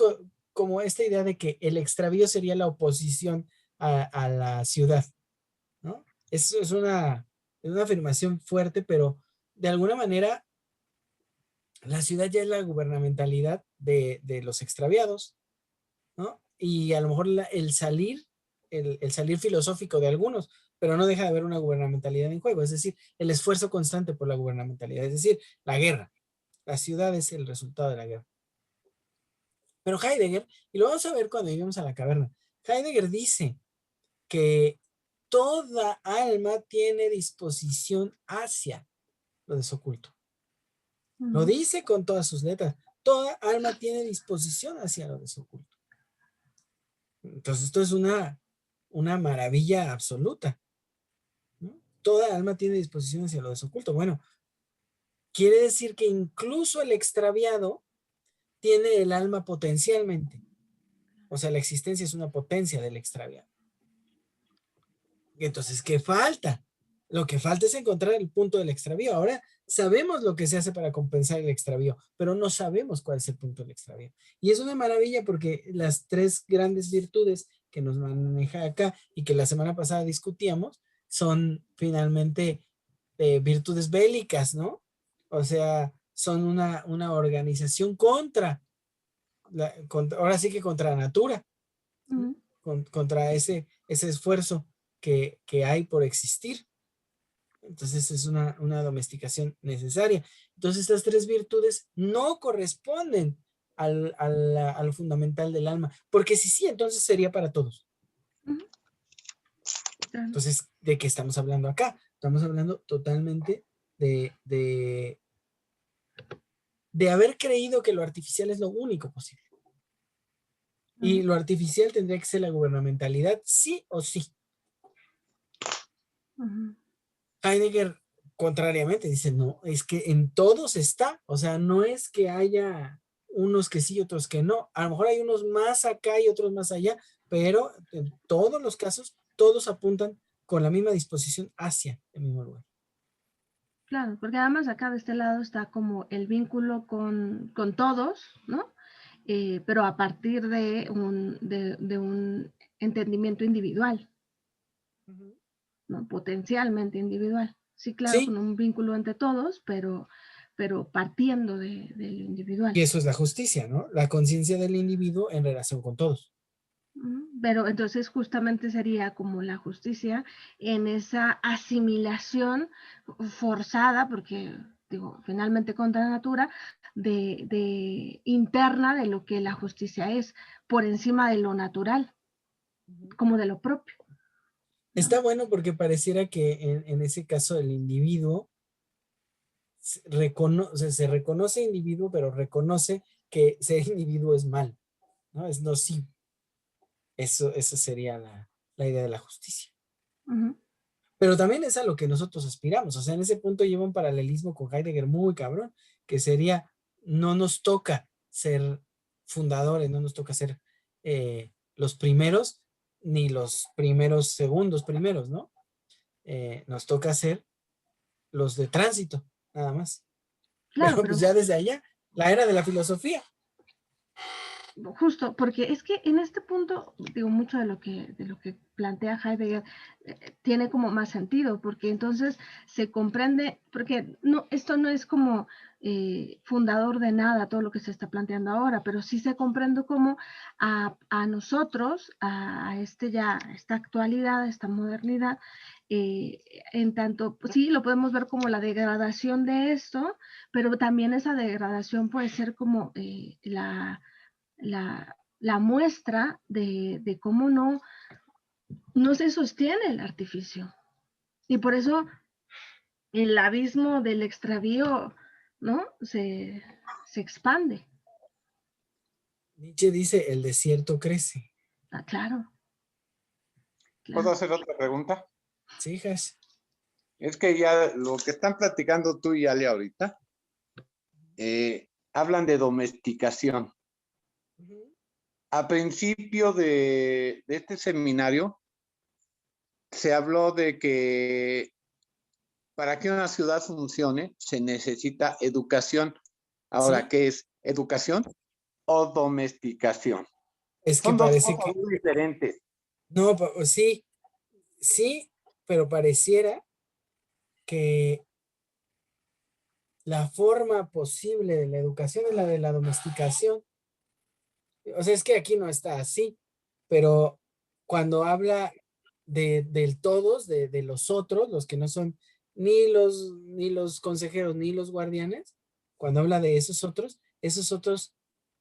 como esta idea de que el extravío sería la oposición a la ciudad, ¿no? Es una afirmación fuerte, pero de alguna manera la ciudad ya es la gubernamentalidad de los extraviados, ¿no? Y a lo mejor el salir filosófico de algunos, pero no deja de haber una gubernamentalidad en juego, es decir, el esfuerzo constante por la gubernamentalidad, es decir, la guerra. La ciudad es el resultado de la guerra. Pero Heidegger, y lo vamos a ver cuando lleguemos a la caverna, Heidegger dice que toda alma tiene disposición hacia lo desoculto. Lo dice con todas sus letras. Toda alma tiene disposición hacia lo desoculto. Entonces, esto es una maravilla absoluta. toda alma tiene disposición hacia lo desoculto. Bueno, quiere decir que incluso el extraviado tiene el alma potencialmente. O sea, la existencia es una potencia del extraviado. Entonces, ¿qué falta? Lo que falta es encontrar el punto del extravío. Ahora sabemos lo que se hace para compensar el extravío, pero no sabemos cuál es el punto del extravío. Y es una maravilla porque las tres grandes virtudes que nos maneja acá y que la semana pasada discutíamos son finalmente virtudes bélicas, ¿no? O sea, son una organización ahora sí que contra la natura, ¿sí? Contra ese esfuerzo que hay por existir. Entonces es una domesticación necesaria. Entonces estas tres virtudes no corresponden al fundamental del alma, porque si sí, entonces sería para todos. Entonces, ¿de qué estamos hablando acá? Estamos hablando totalmente de haber creído que lo artificial es lo único posible. Y lo artificial tendría que ser la gubernamentalidad, sí o sí. Heidegger, contrariamente, dice, no, es que en todos está, o sea, no es que haya unos que sí y otros que no, a lo mejor hay unos más acá y otros más allá, pero en todos los casos, todos apuntan con la misma disposición hacia el mismo lugar. Claro, porque además acá de este lado está como el vínculo con todos, ¿no? Pero a partir de un entendimiento individual, ¿no? Potencialmente individual. Sí, claro, Sí, con un vínculo entre todos, pero partiendo de lo individual. y eso es la justicia, ¿no? La conciencia del individuo en relación con todos. Pero entonces justamente sería como la justicia en esa asimilación forzada, porque digo, finalmente contra la natura, de interna de lo que la justicia es, por encima de lo natural, como de lo propio. Está bueno porque pareciera que en ese caso el individuo se reconoce individuo, pero reconoce que ser individuo es mal, ¿no? Es nocivo. Eso sería la idea de la justicia. Pero también es a lo que nosotros aspiramos. O sea, en ese punto lleva un paralelismo con Heidegger muy cabrón, que sería, no nos toca ser fundadores, no nos toca ser los primeros, ni los primeros segundos primeros, ¿no? Nos toca ser los de tránsito, nada más. Claro, Pero pero pues ya desde allá, la era de la filosofía. justo, porque es que en este punto, digo, mucho de lo que plantea Heidegger tiene como más sentido, porque entonces se comprende, porque no, esto no es como fundador de nada, todo lo que se está planteando ahora, pero sí se comprende como a nosotros, a esta actualidad, a esta modernidad, en tanto, pues, sí, lo podemos ver como la degradación de esto, pero también esa degradación puede ser como la muestra de cómo no se sostiene el artificio. Y por eso el abismo del extravío, ¿no? Se expande. Nietzsche dice, el desierto crece. Ah, claro. ¿Puedo hacer otra pregunta? ¿Sí, hijas? Es que ya lo que están platicando tú y Ale ahorita, hablan de domesticación. A principio de este seminario, se habló de que para que una ciudad funcione se necesita educación. Ahora, ¿Sí? ¿qué es educación o domesticación? Es que Son dos parece cosas que, muy diferentes. no, sí, sí, pero pareciera que la forma posible de la educación es la de la domesticación. O sea, es que aquí no está así, pero cuando habla del todos, de los otros, los que no son ni los consejeros ni los guardianes, cuando habla de esos otros,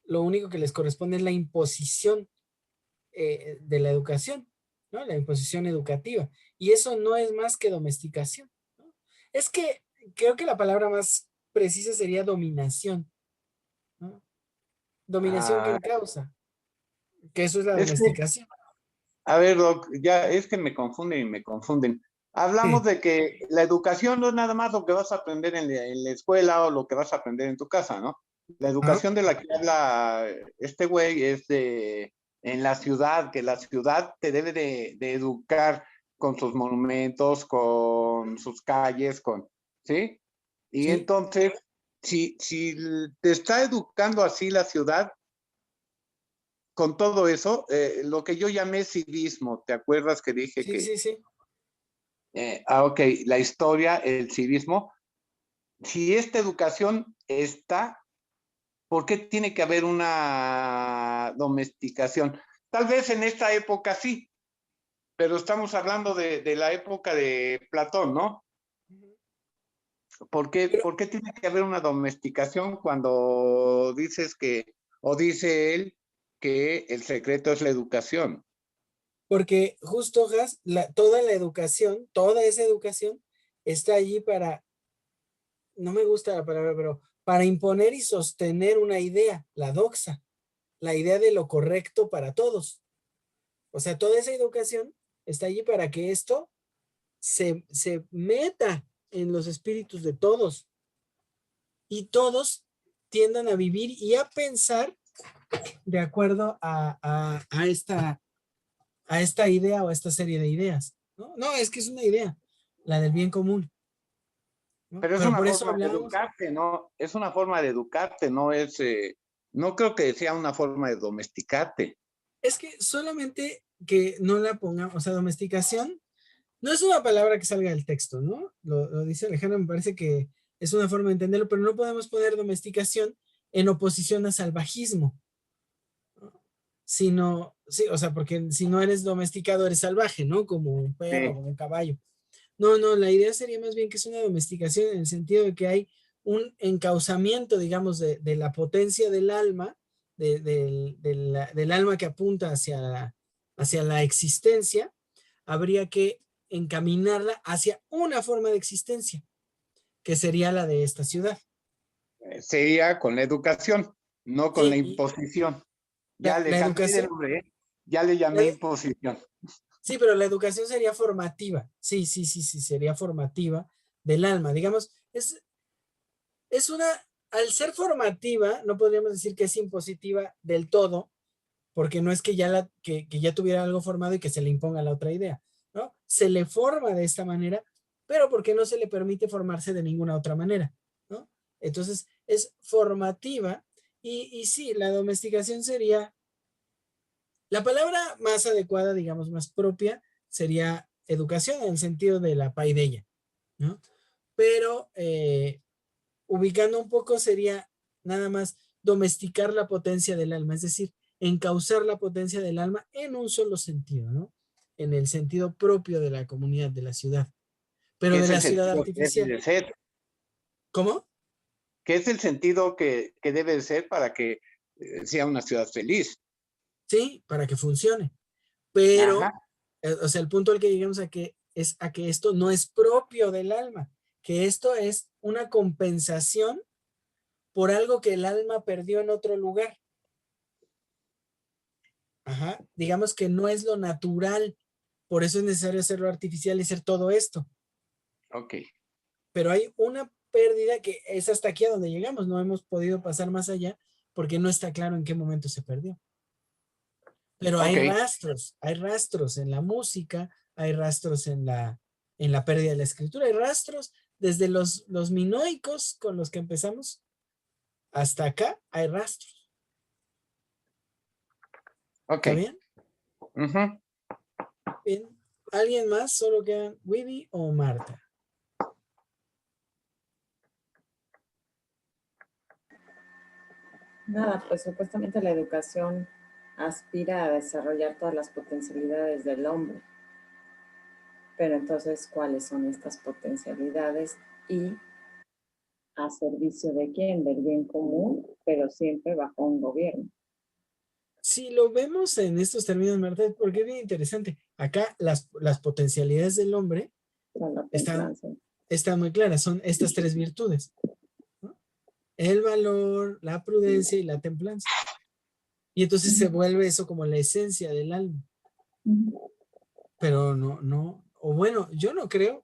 lo único que les corresponde es la imposición de la educación, ¿no? La imposición educativa. Y eso no es más que domesticación, ¿no? Es que creo que la palabra más precisa sería dominación, ¿no? Dominación que Ah, en causa, que eso es la es que, domesticación. a ver, Doc, ya es que me confunden y me confunden. Hablamos de que la educación no es nada más lo que vas a aprender en la escuela o lo que vas a aprender en tu casa, ¿no? La educación de la que habla este güey es en la ciudad, que la ciudad te debe de educar con sus monumentos, con sus calles, ¿sí? Y Sí, entonces, si te está educando así la ciudad, con todo eso, lo que yo llamé civismo, ¿te acuerdas que dije sí, que, sí, sí. ok, la historia, el civismo, si esta educación está, ¿por qué tiene que haber una domesticación? Tal vez en esta época sí, pero estamos hablando de la época de Platón, ¿no? Pero ¿Por qué tiene que haber una domesticación cuando dices que, o dice él, que el secreto es la educación? porque justo, Jas, toda la educación, toda esa educación está allí para, no me gusta la palabra, pero para imponer y sostener una idea, la doxa, la idea de lo correcto para todos. O sea, toda esa educación está allí para que esto se meta en los espíritus de todos y todos tiendan a vivir y a pensar de acuerdo a esta idea o a esta serie de ideas. No, no, es que es una idea, la del bien común, ¿no? Pero es Pero una por eso forma de hablábamos, educarte, ¿no? Es una forma de educarte, no es, no creo que sea una forma de domesticarte. es que solamente que no la pongamos, o sea, domesticación, no es una palabra que salga del texto, ¿no? Lo dice Alejandro, me parece que es una forma de entenderlo, pero no podemos poner domesticación en oposición a salvajismo, ¿no? Sino, sí, o sea, porque si no eres domesticado, eres salvaje, ¿no? Como un perro, Sí. como un caballo. No, no, la idea sería más bien que es una domesticación en el sentido de que hay un encauzamiento, digamos, de la potencia del alma, del alma que apunta hacia la existencia, habría que encaminarla hacia una forma de existencia, que sería la de esta ciudad. Sería con la educación, no con la Sí, y imposición. Ya le la cambié de educación, nombre, ¿eh? Ya le la- llamé imposición. sí, pero la educación sería formativa. Sí, sí, sí, sí, sería formativa del alma. Digamos, es una, al ser formativa, no podríamos decir que es impositiva del todo, porque no es que que ya tuviera algo formado y que se le imponga la otra idea, ¿no? Se le forma de esta manera, pero porque no se le permite formarse de ninguna otra manera, ¿no? Entonces, es formativa y sí, la domesticación sería, la palabra más adecuada, digamos, más propia, sería educación en el sentido de la paideia, ¿no? Pero ubicando un poco sería nada más domesticar la potencia del alma, es decir, encauzar la potencia del alma en un solo sentido, ¿no? En el sentido propio de la comunidad, de la ciudad, pero ¿Qué de es el la ciudad sentido que debe artificial. de ser? ¿Cómo? ¿Qué es el sentido que debe de ser para que sea una ciudad feliz? Sí, para que funcione. Ajá, Pero, o sea, el punto al que llegamos es a que esto no es propio del alma, que esto es una compensación por algo que el alma perdió en otro lugar. Ajá. Digamos que no es lo natural, por eso es necesario hacerlo artificial y hacer todo esto. ok, Pero hay una pérdida que es hasta aquí a donde llegamos, no hemos podido pasar más allá porque no está claro en qué momento se perdió. Pero ok. hay rastros en la música, hay rastros en la pérdida de la escritura, hay rastros desde los minoicos con los que empezamos hasta acá, hay rastros. Ok. ¿Está bien? Ujú. Bien. ¿Alguien más? ¿Solo quedan Wibi o Marta? Nada, pues supuestamente la educación aspira a desarrollar todas las potencialidades del hombre. Pero entonces, ¿cuáles son estas potencialidades? Y a servicio de quién? Del bien común, pero siempre bajo un gobierno. Si lo vemos en estos términos, Marta, porque es bien interesante. Acá las potencialidades del hombre Con la están, templanza. están muy claras, son estas tres virtudes, ¿no? El valor, la prudencia y la templanza. Y entonces se vuelve eso como la esencia del alma. Uh-huh. Pero no, o bueno, yo no creo.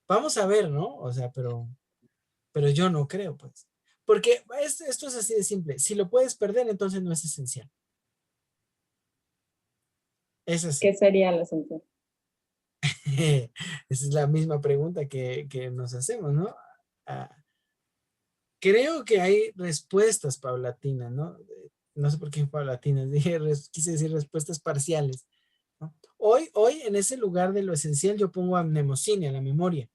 Vamos a ver, ¿no? O sea, pero yo no creo, pues. Porque esto es así de simple. Si lo puedes perder, entonces no es esencial. Es así. ¿Qué sería la esencial? Esa es la misma pregunta que nos hacemos, ¿no? Ah, creo que hay respuestas paulatinas, ¿no? No sé por qué paulatinas, quise decir respuestas parciales, ¿no? Hoy, en ese lugar de lo esencial, yo pongo a mnemosine, a la memoria.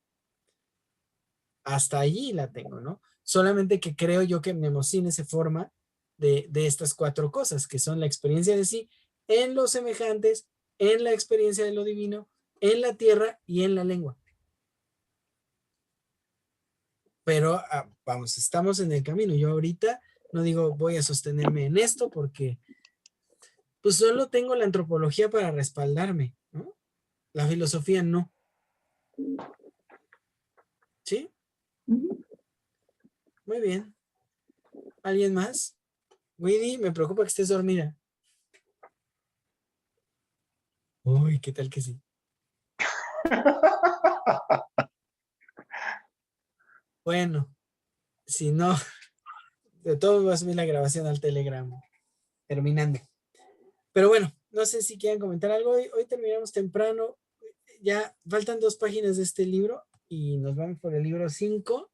Hasta allí la tengo, ¿no? Solamente que creo yo que mnemosine se forma de estas cuatro cosas, que son la experiencia de sí, en los semejantes, en la experiencia de lo divino, en la tierra y en la lengua. Pero vamos, estamos en el camino. Yo ahorita no digo voy a sostenerme en esto porque pues solo tengo la antropología para respaldarme, ¿no? La filosofía no. ¿Sí? Ujú. Muy bien. ¿Alguien más? Winnie, me preocupa que estés dormida. Uy, ¿qué tal que sí? Bueno, si no, de todo voy a subir la grabación al Telegram, terminando. Pero bueno, no sé si quieran comentar algo. Hoy terminamos temprano. Ya faltan 2 páginas de este libro y nos vamos por el libro 5.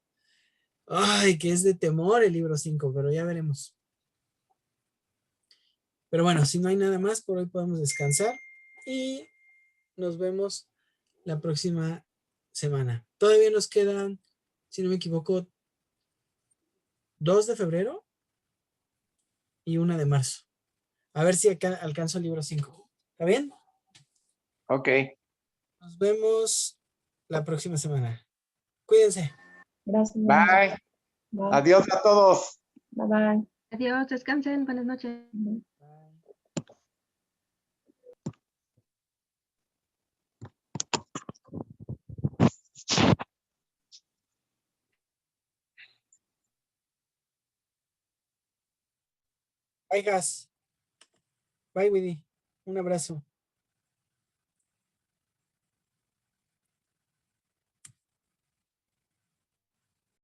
Ay, que es de temor el libro 5, pero ya veremos. Pero bueno, si no hay nada más, por hoy podemos descansar y nos vemos la próxima semana. Todavía nos quedan, si no me equivoco, 2 de febrero y 1 de marzo. A ver si acá alcanzo el libro 5. ¿Está bien? Ok. Nos vemos la próxima semana. Cuídense. Gracias. Bye. Bye. Adiós a todos. Bye bye. Adiós, descansen, buenas noches. Bye. Bye, Gas. Bye, Winnie. Un abrazo.